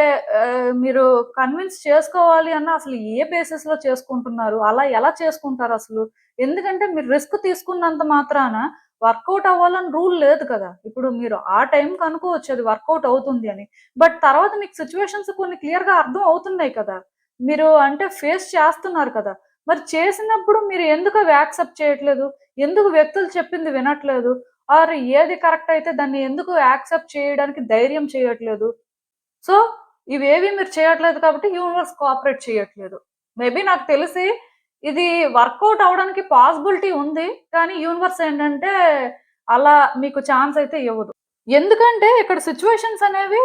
మీరు కన్విన్స్ చేసుకోవాలి అన్న అసలు ఏ బేసిస్‌లో చేసుకుంటున్నారు? అలా ఎలా చేసుకుంటారసలు? ఎందుకంటే మీరు రిస్క్ తీసుకున్నంత మాత్రాన వర్కౌట్ అవ్వాలని రూల్ లేదు కదా! ఇప్పుడు మీరు ఆ టైంకి అనుకోవచ్చు అది వర్కౌట్ అవుతుంది అని. బట్ తర్వాత మీకు సిట్యుయేషన్స్ కొన్ని క్లియర్‌గా అర్థం అవుతున్నాయి కదా! మీరు అంటే ఫేస్ చేస్తున్నారు కదా! మరి చేసినప్పుడు మీరు ఎందుకు అవి యాక్సెప్ట్ చేయట్లేదు? ఎందుకు వ్యక్తులు చెప్పింది వినట్లేదు? ఆర్ ఏది కరెక్ట్ అయితే దాన్ని ఎందుకు యాక్సెప్ట్ చేయడానికి ధైర్యం చేయట్లేదు? సో, ఇవేవి మీరు చేయట్లేదు కాబట్టి యూనివర్స్ కోఆపరేట్ చేయట్లేదు. మేబీ నాకు తెలిసి ఇది వర్కౌట్ అవ్వడానికి పాసిబిలిటీ ఉంది. కానీ యూనివర్స్ ఏంటంటే అలా మీకు ఛాన్స్ అయితే ఇవ్వదు. ఎందుకంటే ఇక్కడ సిట్యుయేషన్స్ అనేవి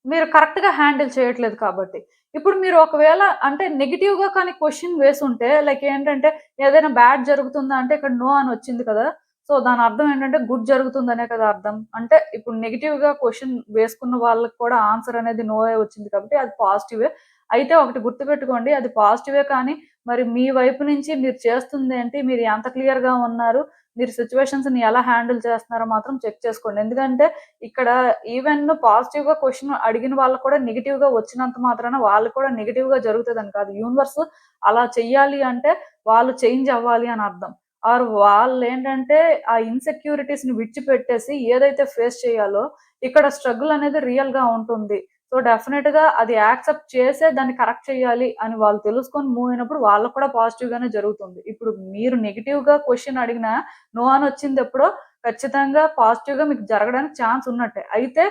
మీరు కరెక్ట్‌గా హ్యాండిల్ చేయట్లేదు కాబట్టి. ఇప్పుడు మీరు ఒకవేళ అంటే నెగెటివ్‌గా కానీ క్వెషన్ వేసుంటే లైక్ ఏంటంటే ఏదైనా బ్యాడ్ జరుగుతుందా అంటే ఇక్కడ నో అని వచ్చింది కదా! సో, దాని అర్థం ఏంటంటే గుడ్ జరుగుతుందనే కదా అర్థం. అంటే ఇప్పుడు నెగెటివ్‌గా క్వెషన్ వేసుకున్న వాళ్ళకి కూడా ఆన్సర్ అనేది నోయే వచ్చింది కాబట్టి అది పాజిటివే. అయితే ఒకటి గుర్తుపెట్టుకోండి అది పాజిటివే కానీ మరి మీ వైపు నుంచి మీరు చేస్తుందేంటి? మీరు ఎంత క్లియర్‌గా ఉన్నారు? మీరు సిట్యుయేషన్స్‌ని ఎలా హ్యాండిల్ చేస్తున్నారో మాత్రం చెక్ చేసుకోండి. ఎందుకంటే ఇక్కడ ఈవెన్ పాజిటివ్‌గా క్వెషన్ అడిగిన వాళ్ళకి కూడా నెగెటివ్‌గా వచ్చినంత మాత్రాన వాళ్ళకి కూడా నెగెటివ్‌గా జరుగుతదని కాదు. యూనివర్స్ అలా చెయ్యాలి అంటే వాళ్ళు చేంజ్ అవ్వాలి అని అర్థం. ఆర్ వాళ్ళేంటంటే ఆ ఇన్‌సెక్యూరిటీస్‌ని విడిచిపెట్టేసి ఏదైతే ఫేస్ చేయాలో ఇక్కడ స్ట్రగుల్ అనేది రియల్‌గా ఉంటుంది. సో, డెఫినిట్‌గా అది యాక్సెప్ట్ చేసే దాన్ని కరెక్ట్ చేయాలి అని వాళ్ళు తెలుసుకొని మూవ్ అయినప్పుడు వాళ్ళకి కూడా పాజిటివ్‌గానే జరుగుతుంది. ఇప్పుడు మీరు నెగెటివ్‌గా క్వెషన్ అడిగినా నో అని వచ్చిందెప్పుడో ఖచ్చితంగా పాజిటివ్‌గా మీకు జరగడానికి ఛాన్స్ ఉన్నట్టే. అయితే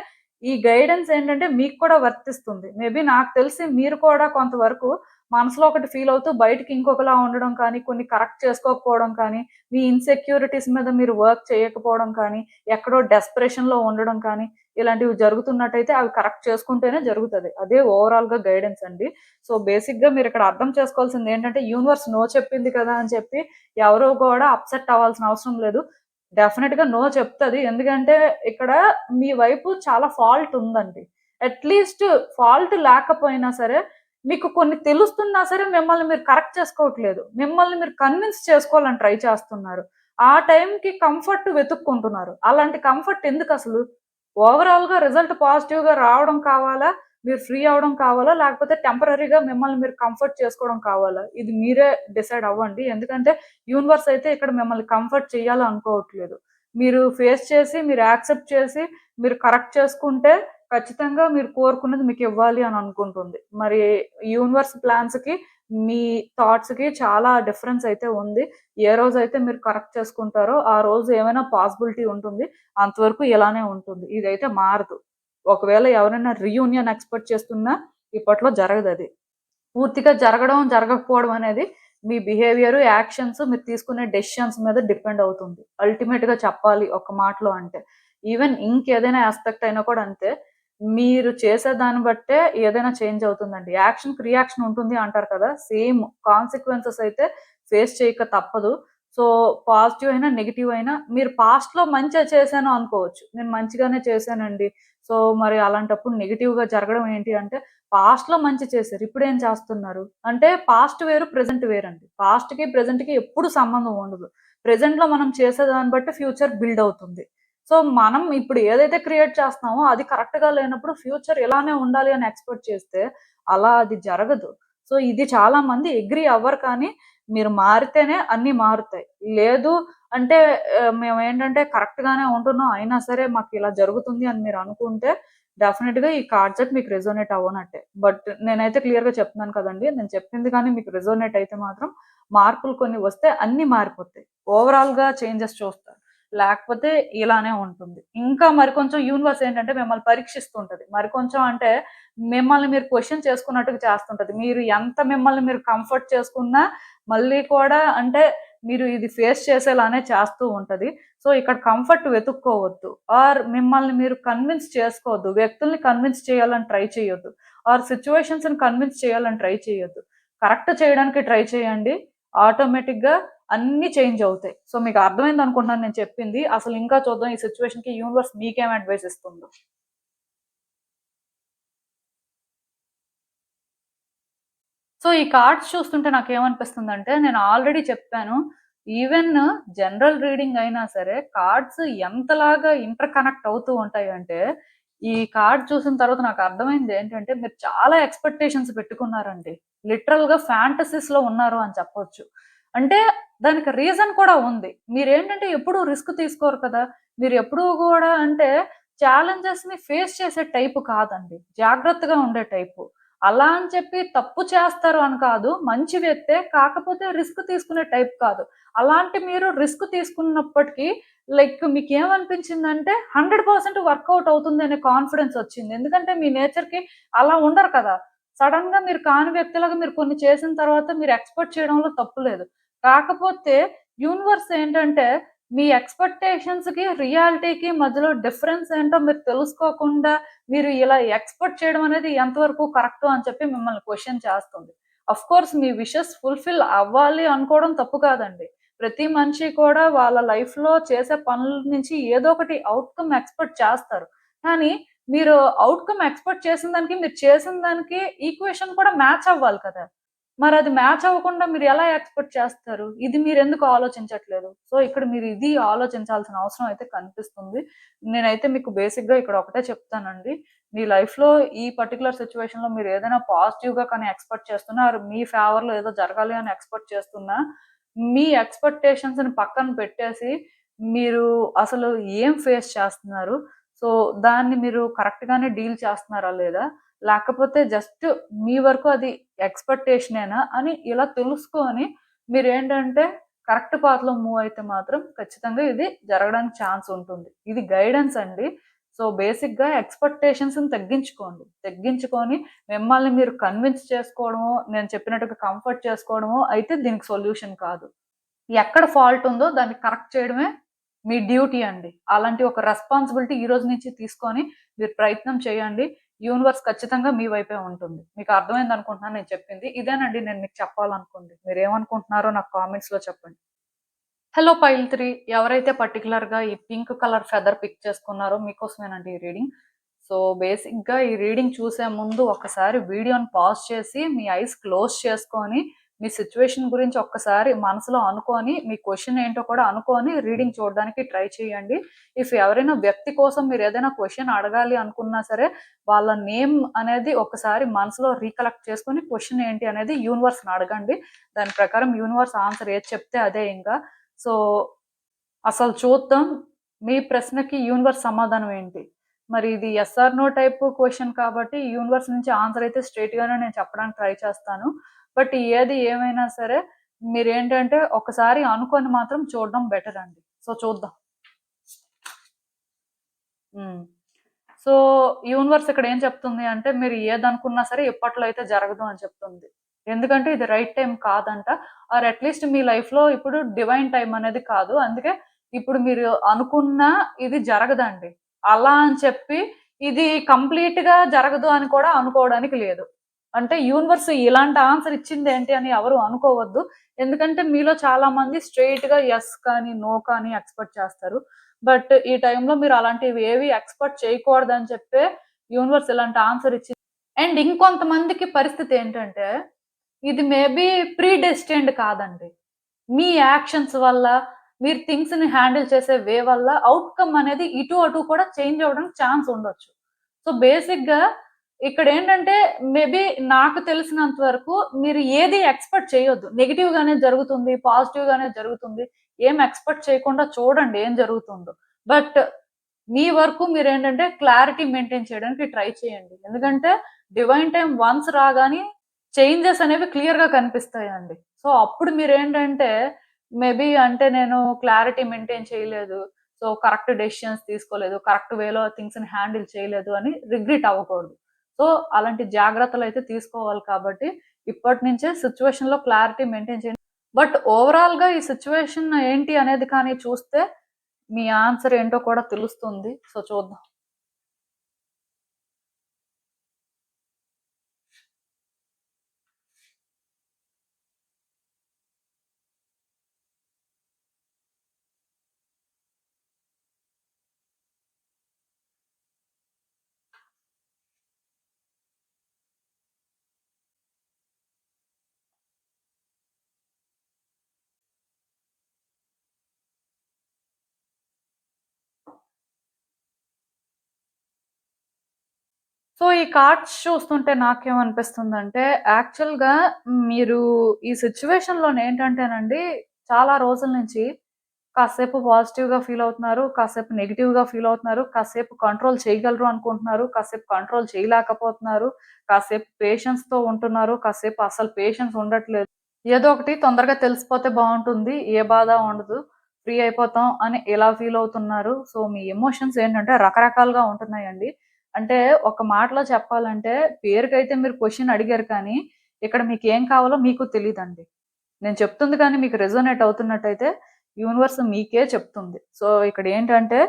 ఈ గైడెన్స్ ఏంటంటే మీకు కూడా వర్తిస్తుంది. మేబీ నాకు తెలిసి మీరు కూడా కొంతవరకు మనసులో ఒకటి ఫీల్ అవుతూ బయటికి ఇంకొకలా ఉండడం కానీ, కొన్ని కరెక్ట్ చేసుకోకపోవడం కానీ, మీ ఇన్‌సెక్యూరిటీస్ మీద మీరు వర్క్ చేయకపోవడం కానీ, ఎక్కడో డెస్పరేషన్‌లో ఉండడం కానీ, ఇలాంటివి జరుగుతున్నట్టయితే అవి కరెక్ట్ చేసుకుంటేనే జరుగుతది. అదే ఓవరాల్‌గా గైడెన్స్ అండి. సో, బేసిక్‌గా మీరిక్కడ అర్థం చేసుకోవాల్సిందేంటంటే యూనివర్స్ నో చెప్పింది కదా! అని చెప్పి ఎవరు కూడా అప్‌సెట్ అవ్వాల్సిన అవసరం లేదు. డెఫినిట్‌గా నో చెప్తది. ఎందుకంటే ఇక్కడ మీ వైపు చాలా ఫాల్ట్ ఉందండి. అట్‌లీస్ట్ ఫాల్ట్ లేకపోయినా సరే, మీకు కొన్ని తెలుస్తున్నా సరే మిమ్మల్ని మీరు కరెక్ట్ చేసుకోవట్లేదు. మిమ్మల్ని మీరు కన్విన్స్ చేసుకోవాలని ట్రై చేస్తున్నారు. ఆ టైంకి కంఫర్ట్ వెతుక్కుంటున్నారు. అలాంటి కంఫర్ట్ ఎందుకసలు? ఓవరాల్‌గా రిజల్ట్ పాజిటివ్‌గా రావడం కావాలా? మీరు ఫ్రీ అవ్వడం కావాలా? లేకపోతే టెంపరరీగా మిమ్మల్ని మీరు కంఫర్ట్ చేసుకోవడం కావాలా? ఇది మీరే డిసైడ్ అవ్వండి. ఎందుకంటే యూనివర్స్ అయితే ఇక్కడ మిమ్మల్ని కంఫర్ట్ చేయాలనుకోవట్లేదు. మీరు ఫేస్ చేసి, మీరు యాక్సెప్ట్ చేసి, మీరు కరెక్ట్ చేసుకుంటే ఖచ్చితంగా మీరు కోరుకున్నది మీకివ్వాలి అని అనుకుంటుంది. మరి యూనివర్స్ ప్లాన్స్‌కి, మీ థాట్స్‌కి చాలా డిఫరెన్స్ అయితే ఉంది. ఏ రోజైతే మీరు కరెక్ట్ చేసుకుంటారో, ఆ రోజు ఏమైనా పాసిబిలిటీ ఉంటుంది. అంతవరకు ఇలానే ఉంటుంది. ఇదైతే మారదు. ఒకవేళ ఎవరైనా రీయూనియన్ ఎక్స్‌పెక్ట్ చేస్తున్నా ఇప్పట్లో జరగదది. పూర్తిగా జరగడం, జరగకపోవడం అనేది మీ బిహేవియర్, యాక్షన్స్ మీరు తీసుకునే డెసిషన్స్ మీద డిపెండ్ అవుతుంది. అల్టిమేట్‌గా చెప్పాలి ఒక మాటలో అంటే. ఈవెన్ ఇంకేదైనా యాస్పెక్ట్ అయినా కూడా అంతే. మీరు చేసే దాన్ని బట్టే ఏదైనా చేంజ్ అవుతుందండి. యాక్షన్‌కి రియాక్షన్ ఉంటుంది అంటారు కదా! సేమ్ కాన్సిక్వెన్సెస్ అయితే ఫేస్ చేయక తప్పదు. సో, పాజిటివ్ అయినా, నెగెటివ్ అయినా మీరు పాస్ట్‌లో మంచే చేశాను అనుకోవచ్చు. నేను మంచిగానే చేశానండి. సో, మరి అలాంటప్పుడు నెగెటివ్‌గా జరగడం ఏంటి అంటే పాస్ట్‌లో మంచి చేశారు. ఇప్పుడేం చేస్తున్నారు? అంటే పాస్ట్ వేరు, ప్రెజెంట్ వేరండి. పాస్ట్‌కి, ప్రెజెంట్‌కి ఎప్పుడు సంబంధం ఉండదు. ప్రెజెంట్‌లో మనం చేసేదాన్ని బట్టి ఫ్యూచర్ బిల్డ్ అవుతుంది. సో, మనం ఇప్పుడు ఏదైతే క్రియేట్ చేస్తున్నామో అది కరెక్ట్‌గా లేనప్పుడు ఫ్యూచర్ ఇలానే ఉండాలి అని ఎక్స్‌పెక్ట్ చేస్తే అలా అది జరగదు. సో, ఇది చాలా మంది అగ్రీ అవ్వరు కానీ మీరు మారితేనే అన్నీ మారుతాయి. లేదు అంటే మేమేంటంటే కరెక్ట్‌గానే ఉంటున్నాం. అయినా సరే మాకిలా జరుగుతుంది అని మీరనుకుంటే డెఫినిట్‌గా ఈ కార్డ్ సెట్ మీకు రెసొనేట్ అవ్వనట్టే. బట్ నేనైతే క్లియర్‌గా చెప్తున్నాను కదండీ! నేను చెప్పింది గాని మీకు రెసొనేట్ అయితే మాత్రం మార్పులు కొన్ని వస్తే అన్నీ మారిపోతాయి. ఓవరాల్‌గా చేంజెస్ చూస్తారు. లేకపోతే ఇలానే ఉంటుంది. ఇంకా మరికొంచెం యూనివర్స్ ఏంటంటే మిమ్మల్ని పరీక్షిస్తుంటది. మరికొంచెం అంటే మిమ్మల్ని మీరు క్వెషన్ చేసుకున్నట్టుగా చేస్తుంటది. మీరు ఎంత మిమ్మల్ని మీరు కంఫర్ట్ చేసుకున్నా మళ్ళీ కూడా అంటే మీరు ఇది ఫేస్ చేసేలానే చేస్తూ ఉంటది. సో, ఇక్కడ కంఫర్ట్ వెతుక్కోవద్దు. ఆర్ మిమ్మల్ని మీరు కన్విన్స్ చేసుకోవద్దు. వ్యక్తుల్ని కన్విన్స్ చేయాలని ట్రై చేయొద్దు. ఆర్ సిట్యుయేషన్స్‌ని కన్విన్స్ చేయాలని ట్రై చేయొద్దు. కరెక్ట్ చేయడానికి ట్రై చేయండి. ఆటోమేటిక్‌గా అన్నీ చేంజ్ అవుతాయి. సో, మీకు అర్థమైందనుకుంటున్నాను నేను చెప్పింది. అసలు ఇంకా చూద్దాం ఈ సిట్యుయేషన్‌కి యూనివర్స్ మీకేం అడ్వైస్ ఇస్తుందో. సో, ఈ కార్డ్స్ చూస్తుంటే నాకేమనిపిస్తుందంటే, నేను ఆల్రెడీ చెప్పాను. ఈవెన్ జనరల్ రీడింగ్ అయినా సరే, కార్డ్స్ ఎంతలాగా ఇంటర్ కనెక్ట్ అవుతూ ఉంటాయంటే, ఈ కార్డ్ చూసిన తర్వాత నాకర్థమైందేంటంటే, మీరు చాలా ఎక్స్‌పెక్టేషన్స్ పెట్టుకున్నారండి. లిటరల్‌గా ఫ్యాంటసీస్‌లో ఉన్నారు అని చెప్పొచ్చు. అంటే దానికి రీజన్ కూడా ఉంది. మీరేంటంటే ఎప్పుడూ రిస్క్ తీసుకోరు కదా! మీరెప్పుడూ గూడా అంటే ఛాలెంజెస్‌ని ఫేస్ చేసే టైపు కాదండి. జాగ్రత్తగా ఉండే టైపు. అలా అని చెప్పి తప్పు చేస్తారు అని కాదు. మంచి వ్యక్తే. కాకపోతే రిస్క్ తీసుకునే టైప్ కాదు. అలాంటి మీరు రిస్క్ తీసుకున్నప్పటికి మీకేమనిపించిందంటే 100% వర్కౌట్ అవుతుంది అనే కాన్ఫిడెన్స్ వచ్చింది. ఎందుకంటే మీ నేచర్‌కి అలా ఉండరు కదా! సడెన్‌గా మీరు కాని వ్యక్తిలాగా మీరు కొన్ని చేసిన తర్వాత మీరు ఎక్స్‌పెక్ట్ చేయడంలో తప్పు లేదు. కాకపోతే యూనివర్స్ ఏంటంటే మీ ఎక్స్‌పెక్టేషన్స్‌కి, రియాలిటీకి మధ్యలో డిఫరెన్స్ ఏంటో మీరు తెలుసుకోకుండా మీరు ఇలా ఎక్స్‌పెక్ట్ చేయడం అనేది ఎంతవరకు కరెక్టు అని చెప్పి మిమ్మల్ని క్వెషన్ చేస్తుంది. ఆఫ్‌కోర్స్ మీ విషెస్ ఫుల్‌ఫిల్ అవ్వాలి అనుకోవడం తప్పు కాదండి. ప్రతి మనిషి కూడా వాళ్ళ లైఫ్‌లో చేసే పనుల నుంచి ఏదో ఒకటి ఔట్‌కమ్ ఎక్స్‌పెక్ట్ చేస్తారు. కానీ మీరు ఔట్‌కమ్ ఎక్స్‌పెక్ట్ చేసిన దానికి, మీరు చేసిన దానికి ఈక్వేషన్ కూడా మ్యాచ్ అవ్వాలి కదా! మరది మ్యాచ్ అవ్వకుండా మీరెలా ఎక్స్‌పెక్ట్ చేస్తారు? ఇది మీరెందుకు ఆలోచించట్లేదు? సో, ఇక్కడ మీరు ఇది ఆలోచించాల్సిన అవసరం అయితే కనిపిస్తుంది. నేనైతే మీకు బేసిక్‌గా ఇక్కడ ఒకటే చెప్తానండి. మీ లైఫ్‌లో ఈ పర్టిక్యులర్ సిట్యుయేషన్‌లో మీరేదైనా పాజిటివ్‌గా కానీ ఎక్స్‌పెక్ట్ చేస్తున్నా, ఆర్ మీ ఫేవర్‌లో ఏదో జరగాలి అని ఎక్స్‌పెక్ట్ చేస్తున్నా, మీ ఎక్స్‌పెక్టేషన్స్‌ని పక్కన పెట్టేసి, మీరు అసలు ఏం ఫేస్ చేస్తున్నారు? సో, దాన్ని మీరు కరెక్ట్‌గానే డీల్ చేస్తున్నారా లేదా? లేకపోతే జస్ట్ మీ వరకు అది ఎక్స్‌పెక్టేషనేనా అని ఇలా తెలుసుకొని మీరేంటంటే కరెక్ట్ పాత్‌లో మూవ్ అయితే మాత్రం ఖచ్చితంగా ఇది జరగడానికి ఛాన్స్ ఉంటుంది. ఇది గైడెన్స్ అండి. సో, బేసిక్‌గా ఎక్స్‌పెక్టేషన్స్‌ని తగ్గించుకోండి. తగ్గించుకొని మిమ్మల్ని మీరు కన్విన్స్ చేసుకోవడమో, నేను చెప్పినట్టుగా కంఫర్ట్ చేసుకోవడమో అయితే దీనికి సొల్యూషన్ కాదు. ఎక్కడ ఫాల్ట్ ఉందో దాన్ని కరెక్ట్ చేయడమే మీ డ్యూటీ అండి. అలాంటి ఒక రెస్పాన్సిబిలిటీ ఈ రోజు నుంచి తీసుకొని మీరు ప్రయత్నం చేయండి. యూనివర్స్ ఖచ్చితంగా మీ వైపే ఉంటుంది. మీకు అర్థమైందనుకుంటున్నాను నేను చెప్పింది. ఇదేనండి నేను మీకు చెప్పాలనుకుంది. మీరేమనుకుంటున్నారో నాకు కామెంట్స్‌లో చెప్పండి. హలో పైల్ 3 ఎవరైతే పర్టిక్యులర్‌గా ఈ పింక్ కలర్ ఫెదర్ పిక్ చేసుకున్నారో మీకోసమేనండి ఈ రీడింగ్. సో, బేసిక్‌గా ఈ రీడింగ్ చూసే ముందు ఒక్కసారి వీడియోని పాజ్ చేసి, మీ ఐస్ క్లోజ్ చేసుకొని, మీ సిట్యుయేషన్ గురించి ఒక్కసారి మనసులో అనుకోని, మీ క్వెషన్ ఏంటో కూడా అనుకోని రీడింగ్ చూడడానికి ట్రై చేయండి. ఇఫ్ ఎవరైనా వ్యక్తి కోసం మీరేదైనా క్వెషన్ అడగాలి అనుకున్నా సరే, వాళ్ళ నేమ్ అనేది ఒక్కసారి మనసులో రీకలెక్ట్ చేసుకొని, క్వెషన్ ఏంటి అనేది యూనివర్స్‌ని అడగండి. దాని ప్రకారం యూనివర్స్ ఆన్సర్ ఏది చెప్తే అదే ఇంకా. సో, అసలు చూద్దాం. మీ ప్రశ్నకి యూనివర్స్ సమాధానం ఏంటి? మరి ఇది yes or no type question కాబట్టి యూనివర్స్ నుంచి ఆన్సర్ అయితే స్ట్రెయిట్‌గానే నేను చెప్పడానికి ట్రై చేస్తాను. బట్ ఏది ఏమైనా సరే మీరేంటంటే ఒకసారి అనుకోని మాత్రం చూడడం బెటర్ అండి. సో, చూద్దాం. హ్మ్. సో, యూనివర్స్ ఇక్కడ ఏం చెప్తుంది అంటే మీరు ఏదనుకున్నా సరే ఇప్పట్లో అయితే జరగదు అని చెప్తుంది. ఎందుకంటే ఇది రైట్ టైమ్ కాదంట. ఆర్ అట్‌లీస్ట్ మీ లైఫ్‌లో ఇప్పుడు డివైన్ టైమ్ అనేది కాదు. అందుకే ఇప్పుడు మీరు అనుకున్నా ఇది జరగదండి. అలా అని చెప్పి ఇది కంప్లీట్‌గా జరగదు అని కూడా అనుకోవడానికి లేదు. అంటే యూనివర్స్ ఇలాంటి ఆన్సర్ ఇచ్చిందేంటి అని ఎవరు అనుకోవద్దు. ఎందుకంటే మీలో చాలా మంది స్ట్రెయిట్‌గా యెస్ కానీ, నో కానీ ఎక్స్‌పెక్ట్ చేస్తారు. బట్ ఈ టైంలో మీరు అలాంటివి ఏవి ఎక్స్‌పెక్ట్ చేయకూడదని చెప్పే యూనివర్స్ ఇలాంటి ఆన్సర్ ఇచ్చింది. అండ్ ఇంకొంతమందికి పరిస్థితి ఏంటంటే, ఇది మేబీ ప్రీ డెస్టిన్డ్ కాదండి. మీ యాక్షన్స్ వల్ల, మీరు థింగ్స్‌ని హ్యాండిల్ చేసే వే వల్ల ఔట్‌కమ్ అనేది ఇటు, అటు కూడా చేంజ్ అవ్వడానికి ఛాన్స్ ఉండొచ్చు. సో, బేసిక్‌గా ఇక్కడేంటంటే మేబీ నాకు తెలిసినంత వరకు మీరు ఏది ఎక్స్‌పెక్ట్ చేయొద్దు. నెగెటివ్‌గానే జరుగుతుంది, పాజిటివ్‌గానే జరుగుతుంది. ఏం ఎక్స్‌పెక్ట్ చేయకుండా చూడండి ఏం జరుగుతుందో. బట్ మీ వరకు మీరేంటంటే క్లారిటీ మెయింటైన్ చేయడానికి ట్రై చేయండి. ఎందుకంటే డివైన్ టైమ్ వన్స్ రాగానే చేంజెస్ అనేవి క్లియర్‌గా కనిపిస్తాయండి. సో, అప్పుడు మీరేంటంటే మేబీ అంటే నేను క్లారిటీ మెయింటైన్ చేయలేదు. సో, కరెక్ట్ డెసిషన్స్ తీసుకోలేదు. కరెక్ట్ వేలో థింగ్స్‌ని హ్యాండిల్ చేయలేదు అని రిగ్రెట్ అవ్వకూడదు. సో, అలాంటి జాగ్రత్తలైతే తీసుకోవాలి కాబట్టి ఇప్పటి నుంచే సిట్యుయేషన్‌లో క్లారిటీ మెయింటైన్ చేయండి. బట్ ఓవరాల్‌గా ఈ సిట్యుయేషన్ ఏంటి అనేది కానీ చూస్తే మీ ఆన్సర్ ఏంటో కూడా తెలుస్తుంది. సో, చూద్దాం. సో, ఈ కార్డ్స్ చూస్తుంటే నాకేమనిపిస్తుందంటే, యాక్చువల్‌గా మీరు ఈ సిట్యుయేషన్‌లోనేంటంటేనండి, చాలా రోజుల నుంచి కాసేపు పాజిటివ్‌గా ఫీలవుతున్నారు, కాసేపు నెగెటివ్‌గా ఫీలవుతున్నారు, కాసేపు కంట్రోల్ చేయగలరు అనుకుంటున్నారు, కాసేపు కంట్రోల్ చేయలేకపోతున్నారు, కాసేపు పేషెన్స్‌తో ఉంటున్నారు, కాసేపు అసలు పేషెన్స్ ఉండట్లేదు. ఏదో ఒకటి తొందరగా తెలిసిపోతే బావుంటుంది, ఏ బాధ ఉండదు, ఫ్రీ అయిపోతాం అని ఇలా ఫీలవుతున్నారు. సో, మీ ఎమోషన్స్ ఏంటంటే రకరకాలుగా ఉంటున్నాయండి. అంటే ఒక మాటలో చెప్పాలంటే పేరుకైతే మీరు క్వెషన్ అడిగారు కానీ, ఇక్కడ మీకేం కావాలో మీకు తెలీదండి. నేను చెప్తుంది కానీ మీకు రెజొనేట్ అవుతున్నట్టయితే యూనివర్స్ మీకే చెప్తుంది. సో, ఇక్కడేంటంటే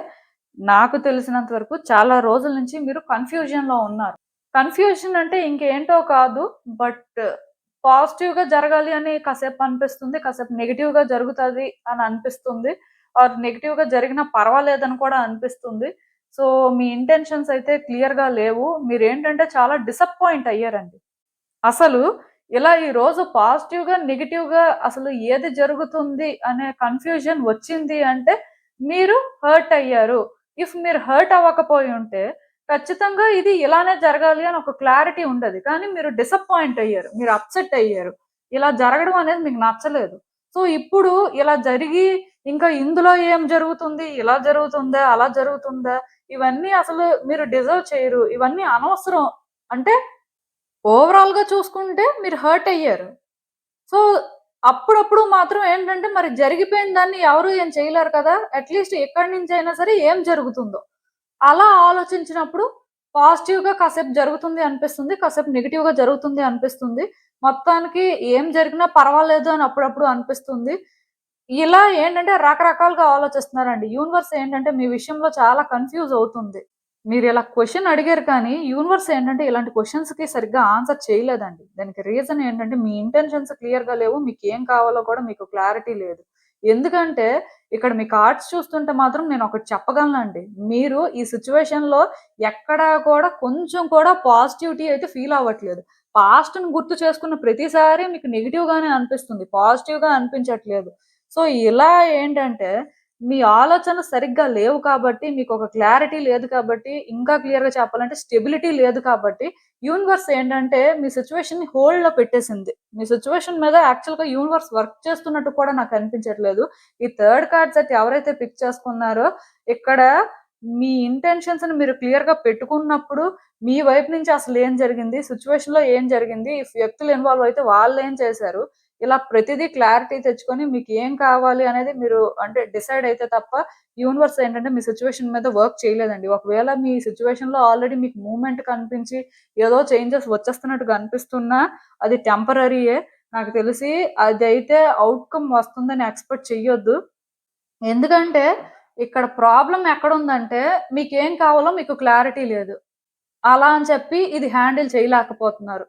నాకు తెలిసినంత వరకు చాలా రోజుల నుంచి మీరు కన్‌ఫ్యూజన్‌లో ఉన్నారు. కన్‌ఫ్యూజన్ అంటే ఇంకేంటో కాదు. బట్ పాజిటివ్‌గా జరగాలి అని కాసేపు అనిపిస్తుంది. కాసేపు నెగెటివ్‌గా జరుగుతది అని అనిపిస్తుంది. ఆర్ నెగెటివ్‌గా జరిగినా పర్వాలేదని కూడా అనిపిస్తుంది. సో, మీ ఇంటెన్షన్స్ అయితే క్లియర్‌గా లేవు. మీరేంటంటే చాలా డిసప్పాయింట్ అయ్యారండి. అసలు ఇలా ఈరోజు పాజిటివ్‌గా, నెగెటివ్‌గా అసలు ఏది జరుగుతుంది అనే కన్‌ఫ్యూజన్ వచ్చింది అంటే మీరు హర్ట్ అయ్యారు. ఇఫ్ మీరు హర్ట్ అవ్వకపోయుంటే ఖచ్చితంగా ఇది ఇలానే జరగాలి అని ఒక క్లారిటీ ఉండేది. కానీ మీరు డిసప్పాయింట్ అయ్యారు. మీరు అప్‌సెట్ అయ్యారు. ఇలా జరగడం అనేది మీకు నచ్చలేదు. సో, ఇప్పుడు ఇలా జరిగి ఇంకా ఇందులో ఏం జరుగుతుంది? ఇలా జరుగుతుందా? అలా జరుగుతుందా? ఇవన్నీ అసలు మీరు డిజర్వ్ చేయరు. ఇవన్నీ అనవసరం. అంటే ఓవరాల్‌గా చూసుకుంటే మీరు హర్ట్ అయ్యారు. సో, అప్పుడప్పుడు మాత్రం ఏంటంటే మరి జరిగిపోయిన దాన్ని ఎవరు ఏం చేయలేరు కదా! అట్‌లీస్ట్ ఎక్కడి నుంచైనా సరే ఏం జరుగుతుందో, అలా ఆలోచించినప్పుడు పాజిటివ్‌గా కాసేపు జరుగుతుంది అనిపిస్తుంది. కాసేపు నెగెటివ్‌గా జరుగుతుంది అనిపిస్తుంది. మొత్తానికి ఏం జరిగినా పర్వాలేదు అని అప్పుడప్పుడు అనిపిస్తుంది. ఇలా ఏంటంటే రకరకాలుగా ఆలోచిస్తున్నారండి. యూనివర్స్ ఏంటంటే మీ విషయంలో చాలా కన్‌ఫ్యూజ్ అవుతుంది. మీరిలా క్వెషన్ అడిగారు కానీ, యూనివర్స్ ఏంటంటే ఇలాంటి క్వెషన్స్‌కి సరిగ్గా ఆన్సర్ చేయలేదండి. దానికి రీజన్ ఏంటంటే, మీ ఇంటెన్షన్స్ క్లియర్‌గా లేవు. మీకేం కావాలో కూడా మీకు క్లారిటీ లేదు. ఎందుకంటే, ఇక్కడ మీ కార్డ్స్ చూస్తుంటే మాత్రం నేనొకటి చెప్పగలనండి. మీరు ఈ సిట్యుయేషన్‌లో ఎక్కడా కూడా కొంచెం కూడా పాజిటివిటీ అయితే ఫీల్ అవ్వట్లేదు. పాస్ట్‌ని గుర్తు చేసుకున్న ప్రతిసారి మీకు నెగెటివ్‌గానే అనిపిస్తుంది. పాజిటివ్‌గా అనిపించట్లేదు. సో, ఇలా ఏంటంటే మీ ఆలోచనలు సరిగ్గా లేవు కాబట్టి, మీకొక క్లారిటీ లేదు కాబట్టి, ఇంకా క్లియర్‌గా చెప్పాలంటే స్టెబిలిటీ లేదు కాబట్టి, యూనివర్స్ ఏంటంటే మీ సిట్యుయేషన్‌ని హోల్డ్‌లో పెట్టేసింది. మీ సిట్యుయేషన్ మీద యాక్చువల్‌గా యూనివర్స్ వర్క్ చేస్తున్నట్టు కూడా నాకు అనిపించట్లేదు. ఈ థర్డ్ కార్డ్ సెట్ ఎవరైతే పిక్ చేసుకున్నారో, ఇక్కడ మీ ఇంటెన్షన్స్‌ని మీరు క్లియర్‌గా పెట్టుకున్నప్పుడు, మీ వైపు నుంచి అసలేం జరిగింది? సిట్యుయేషన్‌లో ఏం జరిగింది? ఈ వ్యక్తులు ఇన్వాల్వ్ అయితే వాళ్ళేం చేశారు? ఇలా ప్రతిదీ క్లారిటీ తెచ్చుకొని మీకేం కావాలి అనేది మీరు అంటే డిసైడ్ అయితే తప్ప యూనివర్స్ ఏంటంటే మీ సిట్యుయేషన్ మీద వర్క్ చేయలేదండి. ఒకవేళ మీ సిట్యుయేషన్‌లో ఆల్రెడీ మీకు మూవ్‌మెంట్ కనిపించి ఏదో చేంజెస్ వచ్చేస్తున్నట్టుగా అనిపిస్తున్నా అది టెంపరరీయే. నాకు తెలిసి అదైతే ఔట్‌కమ్ వస్తుందని ఎక్స్‌పెక్ట్ చెయ్యొద్దు. ఎందుకంటే ఇక్కడ ప్రాబ్లమ్ ఎక్కడుందంటే మీకేం కావాలో మీకు క్లారిటీ లేదు. అలా అని చెప్పి ఇది హ్యాండిల్ చేయలేకపోతున్నారు.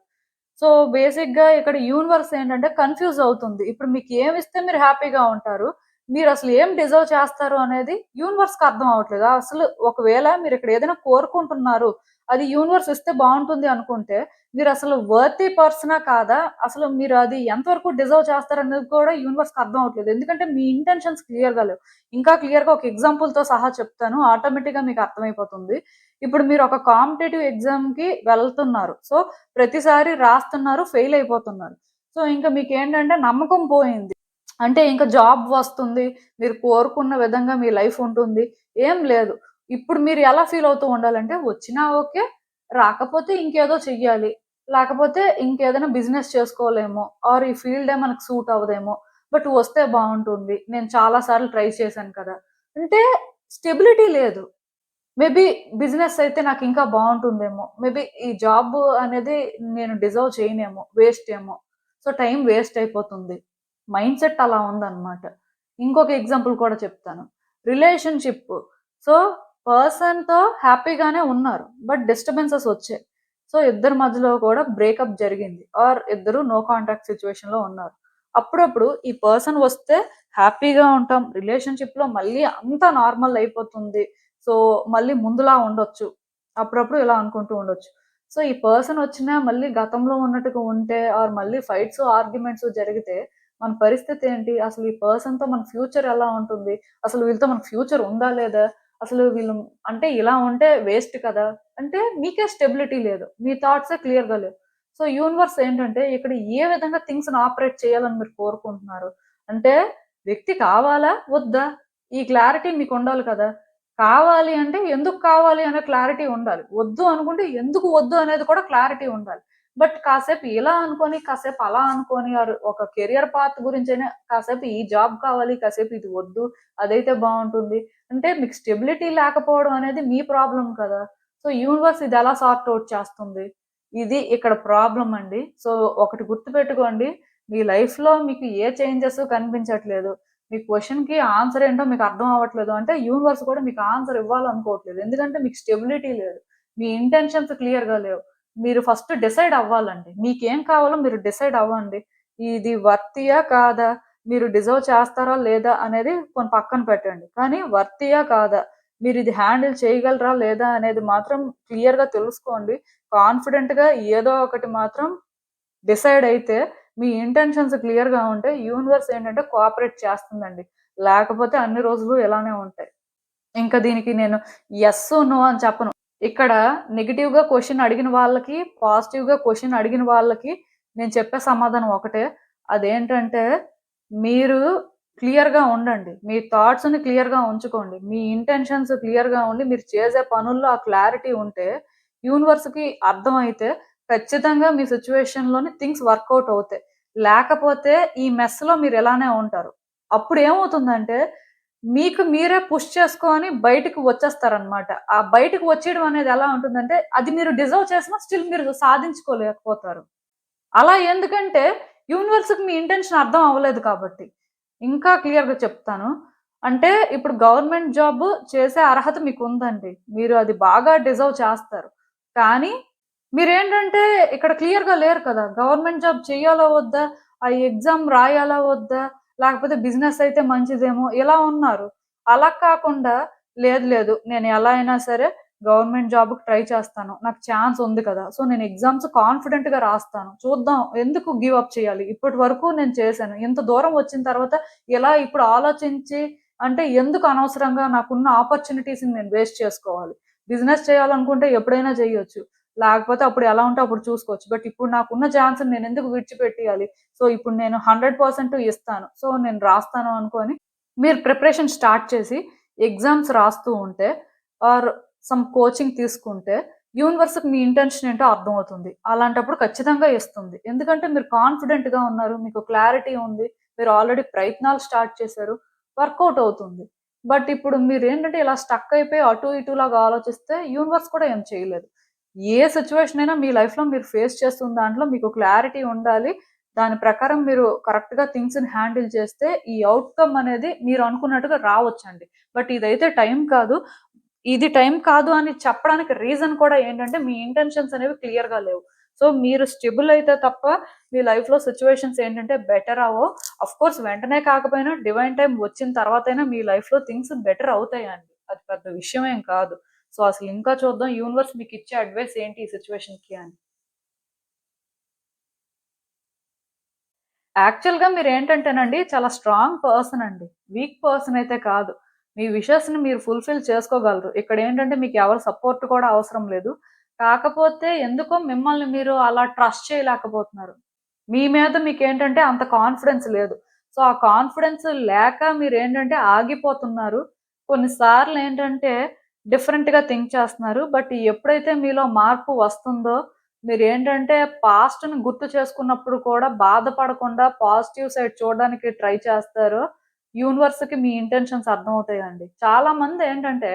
సో, బేసిక్‌గా ఇక్కడ యూనివర్స్ ఏంటంటే కన్‌ఫ్యూజ్ అవుతుంది. ఇప్పుడు మీకేమిస్తే మీరు హ్యాపీగా ఉంటారు. మీరసలు ఏం డిజర్వ్ చేస్తారు అనేది యూనివర్స్‌కి అర్థం అవ్వట్లేదు. అసలు ఒకవేళ మీరిక్కడ ఏదైనా కోరుకుంటున్నారు. అది యూనివర్స్ ఇస్తే బావుంటుంది అనుకుంటే, మీరసలు వర్తీ పర్సనా కాదా? అసలు మీరు అది ఎంతవరకు డిజర్వ్ చేస్తారనేది కూడా యూనివర్స్‌కి అర్థం అవ్వట్లేదు. ఎందుకంటే మీ ఇంటెన్షన్స్ క్లియర్‌గా లేవు. ఇంకా క్లియర్‌గా ఒక ఎగ్జాంపుల్‌తో సహా చెప్తాను. ఆటోమేటిక్‌గా మీకు అర్థమైపోతుంది. ఇప్పుడు మీరు ఒక కాంపిటీటివ్ ఎగ్జామ్‌కి వెళ్తున్నారు. సో, ప్రతిసారి రాస్తున్నారు, ఫెయిల్ అయిపోతున్నారు. సో, ఇంక మీకేంటంటే నమ్మకం పోయింది. అంటే ఇంక జాబ్ వస్తుంది. మీరు కోరుకున్న విధంగా మీ లైఫ్ ఉంటుంది. ఏం లేదు. ఇప్పుడు మీరు ఎలా ఫీల్ అవుతూ ఉండాలంటే వచ్చినా ఓకే. రాకపోతే ఇంకేదో చెయ్యాలి. లేకపోతే ఇంకేదైనా బిజినెస్ చేసుకోలేమో ఆర్ ఈ ఫీల్డే మనకు సూట్ అవ్వదేమో. బట్ వస్తే బావుంటుంది. నేను చాలా సార్లు ట్రై చేశాను కదా! అంటే స్టెబిలిటీ లేదు. మేబీ బిజినెస్ అయితే నాకింకా బావుంటుందేమో. మేబీ ఈ జాబ్ అనేది నేను డిజర్వ్ చేయనేమో, వేస్ట్ ఏమో. సో, టైం వేస్ట్ అయిపోతుంది. మైండ్‌సెట్ అలా ఉందన్నమాట. ఇంకొక ఎగ్జాంపుల్ కూడా చెప్తాను. రిలేషన్‌షిప్. సో, పర్సన్‌తో హ్యాపీగానే ఉన్నారు. బట్ డిస్టర్బెన్సెస్ వచ్చాయి. సో, ఇద్దరి మధ్యలో కూడా బ్రేకప్ జరిగింది. ఆర్ ఇద్దరు నో కాంటాక్ట్ సిట్యుయేషన్‌లో ఉన్నారు. అప్పుడప్పుడు ఈ పర్సన్ వస్తే హ్యాపీగా ఉంటాం. రిలేషన్‌షిప్‌లో మళ్ళీ అంతా నార్మల్ అయిపోతుంది. సో, మళ్ళీ ముందులా ఉండొచ్చు. అప్పుడప్పుడు ఇలా అనుకుంటూ ఉండొచ్చు. సో, ఈ పర్సన్ వచ్చినా మళ్ళీ గతంలో ఉన్నట్టుగా ఉంటే ఆర్ మళ్ళీ ఫైట్స్, ఆర్గ్యుమెంట్స్ జరిగితే మన పరిస్థితి ఏంటి? అసలు ఈ పర్సన్‌తో మన ఫ్యూచర్ ఎలా ఉంటుంది? అసలు వీళ్ళతో మనకు ఫ్యూచర్ ఉందా? లేదా? అసలు వీళ్ళు అంటే ఇలా ఉంటే వేస్ట్ కదా! అంటే మీకే స్టెబిలిటీ లేదు. మీ థాట్సే క్లియర్‌గా లేవు. సో, యూనివర్స్ ఏంటంటే ఇక్కడ ఏ విధంగా థింగ్స్‌ని ఆపరేట్ చేయాలని మీరు కోరుకుంటున్నారు? అంటే వ్యక్తి కావాలా? వద్దా? ఈ క్లారిటీ మీకుండాలి కదా! కావాలి అంటే ఎందుకు కావాలి అనే క్లారిటీ ఉండాలి. వద్దు అనుకుంటే ఎందుకు వద్దు అనేది కూడా క్లారిటీ ఉండాలి. బట్ కాసేపు ఇలా అనుకోని, కాసేపు అలా అనుకోని ఒక కెరియర్ పాత్ గురించైనా కాసేపు ఈ జాబ్ కావాలి, కాసేపు ఇది వద్దు, అదైతే బావుంటుంది. అంటే మీకు స్టెబిలిటీ లేకపోవడం అనేది మీ ప్రాబ్లమ్ కదా! సో, యూనివర్స్ ఇదెలా సార్ట్ ఔట్ చేస్తుంది? ఇది ఇక్కడ ప్రాబ్లమ్ అండి. సో, ఒకటి గుర్తుపెట్టుకోండి. మీ లైఫ్‌లో మీకు ఏ చేంజెస్ కనిపించట్లేదు. మీ క్వెషన్‌కి ఆన్సర్ ఏంటో మీకు అర్థం అవ్వట్లేదు అంటే, యూనివర్స్ కూడా మీకు ఆన్సర్ ఇవ్వాలనుకోవట్లేదు. ఎందుకంటే మీకు స్టెబిలిటీ లేదు. మీ ఇంటెన్షన్స్ క్లియర్‌గా లేవు. మీరు ఫస్ట్ డిసైడ్ అవ్వాలండి. మీకేం కావాలో మీరు డిసైడ్ అవ్వండి. ఇది వర్తియా? కాదా? మీరు డిజర్వ్ చేస్తారా? లేదా? అనేది పక్కన పెట్టండి. కానీ వర్తియా? కాదా? మీరిది హ్యాండిల్ చేయగలరా? లేదా? అనేది మాత్రం క్లియర్‌గా తెలుసుకోండి. కాన్ఫిడెంట్‌గా ఏదో ఒకటి మాత్రం డిసైడ్ అయితే, మీ ఇంటెన్షన్స్ క్లియర్‌గా ఉంటే, యూనివర్స్ ఏంటంటే కోఆపరేట్ చేస్తుందండి. లేకపోతే అన్ని రోజులు ఇలానే ఉంటాయి. ఇంకా దీనికి నేను యెస్, నో అని చెప్పను. ఇక్కడ నెగెటివ్‌గా క్వెషన్ అడిగిన వాళ్ళకి, పాజిటివ్‌గా క్వెషన్ అడిగిన వాళ్ళకి నేను చెప్పే సమాధానం ఒకటే. అదేంటంటే, మీరు క్లియర్‌గా ఉండండి. మీ థాట్స్‌ని క్లియర్‌గా ఉంచుకోండి. మీ ఇంటెన్షన్స్ క్లియర్‌గా ఉండి, మీరు చేసే పనుల్లో ఆ క్లారిటీ ఉంటే, యూనివర్స్‌కి అర్థమైతే ఖచ్చితంగా మీ సిట్యుయేషన్‌లోని థింగ్స్ వర్కౌట్ అవుతాయి. లేకపోతే ఈ మెస్‌లో మీరు ఇలానే ఉంటారు. అప్పుడు ఏమవుతుందంటే మీకు మీరే పుష్ చేసుకొని బయటికి వచ్చేస్తారనమాట. ఆ బయటికి వచ్చేయడం అనేది ఎలా ఉంటుందంటే, అది మీరు డిజర్వ్ చేసినా స్టిల్ మీరు సాధించుకోలేకపోతారు. అలా ఎందుకంటే, యూనివర్స్‌కి మీ ఇంటెన్షన్ అర్థం అవ్వలేదు కాబట్టి. ఇంకా క్లియర్‌గా చెప్తాను. అంటే ఇప్పుడు గవర్నమెంట్ జాబ్ చేసే అర్హత మీకుందండి. మీరు అది బాగా డిజర్వ్ చేస్తారు. కానీ మీరేంటంటే ఇక్కడ క్లియర్‌గా లేరు కదా! గవర్నమెంట్ జాబ్ చెయ్యాలా వద్దా? ఆ ఎగ్జామ్ రాయాలా వద్దా? లేకపోతే బిజినెస్ అయితే మంచిదేమో ఇలా ఉన్నారు. అలా కాకుండా లేదు లేదు నేను ఎలా అయినా సరే గవర్నమెంట్ జాబ్‌కి ట్రై చేస్తాను. నాకు ఛాన్స్ ఉంది కదా! సో, నేను ఎగ్జామ్స్ కాన్ఫిడెంట్‌గా రాస్తాను. చూద్దాం ఎందుకు గివ్ అప్ చేయాలి? ఇప్పటి వరకు నేను చేశాను. ఇంత దూరం వచ్చిన తర్వాత ఇలా ఇప్పుడు ఆలోచించి అంటే ఎందుకు అనవసరంగా నాకున్న ఆపర్చునిటీస్‌ని నేను వేస్ట్ చేసుకోవాలి? బిజినెస్ చేయాలనుకుంటే ఎప్పుడైనా చేయొచ్చు. లేకపోతే అప్పుడు ఎలా ఉంటే అప్పుడు చూసుకోవచ్చు. బట్ ఇప్పుడు నాకున్న ఛాన్స్‌ని నేనెందుకు విడిచిపెట్టియాలి? సో, ఇప్పుడు నేను 100% ఇస్తాను. సో, నేను రాస్తాను అనుకోని మీరు ప్రిపరేషన్ స్టార్ట్ చేసి ఎగ్జామ్స్ రాస్తూ ఉంటే ఆర్ సమ్ కోచింగ్ తీసుకుంటే యూనివర్స్‌కి మీ ఇంటెన్షన్ ఏంటో అర్థమవుతుంది. అలాంటప్పుడు ఖచ్చితంగా ఇస్తుంది. ఎందుకంటే మీరు కాన్ఫిడెంట్‌గా ఉన్నారు. మీకు క్లారిటీ ఉంది. మీరు ఆల్రెడీ ప్రయత్నాలు స్టార్ట్ చేశారు. వర్కౌట్ అవుతుంది. బట్ ఇప్పుడు మీరేంటంటే ఇలా స్టక్ అయిపోయి అటు ఇటులాగా ఆలోచిస్తే యూనివర్స్ కూడా ఏం చేయలేదు. ఏ సిట్యుయేషన్ అయినా మీ లైఫ్‌లో మీరు ఫేస్ చేస్తున్న దాంట్లో మీకు క్లారిటీ ఉండాలి. దాని ప్రకారం మీరు కరెక్ట్‌గా థింగ్స్‌ని హ్యాండిల్ చేస్తే ఈ ఔట్‌కమ్ అనేది మీరు అనుకున్నట్టుగా రావచ్చండి. బట్ ఇదైతే టైం కాదు. ఇది టైం కాదు అని చెప్పడానికి రీజన్ కూడా ఏంటంటే మీ ఇంటెన్షన్స్ అనేవి క్లియర్‌గా లేవు. సో, మీరు స్టెబుల్ అయితే తప్ప మీ లైఫ్‌లో సిట్యుయేషన్స్ ఏంటంటే బెటర్ అవ్వవు. ఆఫ్‌కోర్స్ వెంటనే కాకపోయినా డివైన్ టైమ్ వచ్చిన తర్వాతైనా మీ లైఫ్‌లో థింగ్స్ బెటర్ అవుతాయండి. అది పెద్ద విషయం ఏం కాదు. సో, అసలు ఇంకా చూద్దాం యూనివర్స్ మీకిచ్చే అడ్వైస్ ఏంటి ఈ సిట్యుయేషన్‌కి అని. యాక్చువల్‌గా మీరేంటంటేనండి చాలా స్ట్రాంగ్ పర్సన్ అండి. వీక్ పర్సన్ అయితే కాదు. మీ విషెస్‌ని మీరు ఫుల్‌ఫిల్ చేసుకోగలరు. ఇక్కడేంటంటే మీకు ఎవరి సపోర్ట్ కూడా అవసరం లేదు. కాకపోతే ఎందుకో మిమ్మల్ని మీరు అలా ట్రస్ట్ చేయలేకపోతున్నారు. మీ మీద మీకేంటంటే అంత కాన్ఫిడెన్స్ లేదు. సో, ఆ కాన్ఫిడెన్స్ లేక మీరేంటంటే ఆగిపోతున్నారు. కొన్ని సార్లేంటంటే డిఫరెంట్‌గా థింక్ చేస్తున్నారు. బట్ ఎప్పుడైతే మీలో మార్పు వస్తుందో మీరేంటంటే పాస్ట్‌ని గుర్తు చేసుకున్నప్పుడు కూడా బాధపడకుండా పాజిటివ్ సైడ్ చూడడానికి ట్రై చేస్తారో, యూనివర్స్‌కి మీ ఇంటెన్షన్స్ అర్థమవుతాయండి. చాలామందేంటంటే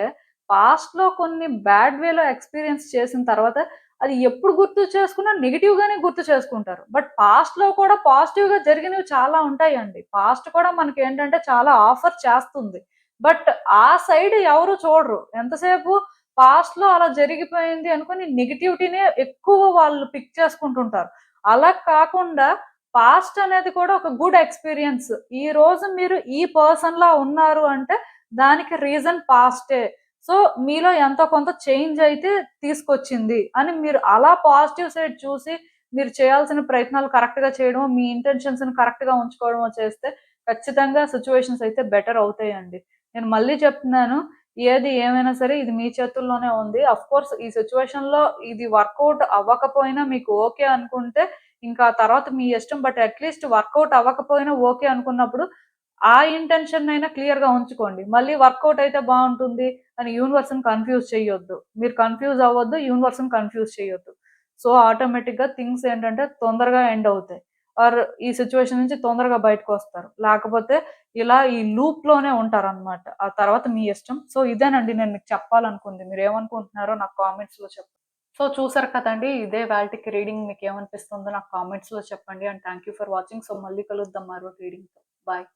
పాస్ట్‌లో కొన్ని బ్యాడ్ వేలో ఎక్స్‌పీరియన్స్ చేసిన తర్వాత అది ఎప్పుడు గుర్తు చేసుకున్నా నెగెటివ్‌గానే గుర్తు చేసుకుంటారు. బట్ పాస్ట్‌లో కూడా పాజిటివ్‌గా జరిగినవి చాలా ఉంటాయండి. పాస్ట్ కూడా మనకేంటంటే చాలా ఆఫర్ చేస్తుంది. బట్ ఆ సైడ్ ఎవరు చూడరు. ఎంతసేపు పాస్ట్‌లో అలా జరిగిపోయింది అనుకోని నెగటివిటీనే ఎక్కువ వాళ్ళు పిక్ చేసుకుంటుంటారు. అలా కాకుండా పాస్ట్ అనేది కూడా ఒక గుడ్ ఎక్స్‌పీరియన్స్. ఈరోజు మీరు ఈ పర్సన్‌లా ఉన్నారు అంటే దానికి రీజన్ పాస్టే. సో, మీలో ఎంతో కొంత చేంజ్ అయితే తీసుకొచ్చింది అని మీరు అలా పాజిటివ్ సైడ్ చూసి మీరు చేయాల్సిన ప్రయత్నాలు కరెక్ట్‌గా చేయడమో, మీ ఇంటెన్షన్స్‌ని కరెక్ట్‌గా ఉంచుకోవడమో చేస్తే ఖచ్చితంగా సిట్యుయేషన్స్ అయితే బెటర్ అవుతాయండి. నేను మళ్ళీ చెప్తున్నాను ఏది ఏమైనా సరే ఇది మీ చేతుల్లోనే ఉంది. కోర్స్ ఈ సిట్యుయేషన్‌లో ఇది వర్కౌట్ అవ్వకపోయినా మీకు ఓకే అనుకుంటే, ఇంకా తర్వాత మీ ఇష్టం. బట్ అట్‌లీస్ట్ వర్కౌట్ అవ్వకపోయినా ఓకే అనుకున్నప్పుడు, ఆ ఇంటెన్షనయినా క్లియర్‌గా ఉంచుకోండి. మళ్ళీ వర్కౌట్ అయితే బావుంటుంది అని యూనివర్స్‌ని కన్‌ఫ్యూజ్ చెయ్యొద్దు. మీరు కన్‌ఫ్యూజ్ అవ్వద్దు. యూనివర్స్‌ని కన్‌ఫ్యూజ్ చేయొద్దు. సో, ఆటోమేటిక్‌గా థింగ్స్ ఏంటంటే తొందరగా ఎండ్ అవుతాయి. ఆర్ ఈ సిట్యుయేషన్ నుంచి తొందరగా బయటకొస్తారు. లేకపోతే ఇలా ఈ లూప్‌లోనే ఉంటారనమాట. ఆ తర్వాత మీ ఇష్టం. సో, ఇదేనండి నేను మీకు చెప్పాలనుకుంది. మీరేమనుకుంటున్నారో నాకు కామెంట్స్‌లో చెప్పండి. సో, చూసారు కదండీ! ఇదే వాల్టికి రీడింగ్ మీకేమనిపిస్తుందో నాకు కామెంట్స్‌లో చెప్పండి. And thank you for watching. So, మళ్ళీ కలుద్దాం మరో రీడింగ్‌తో. బాయ్.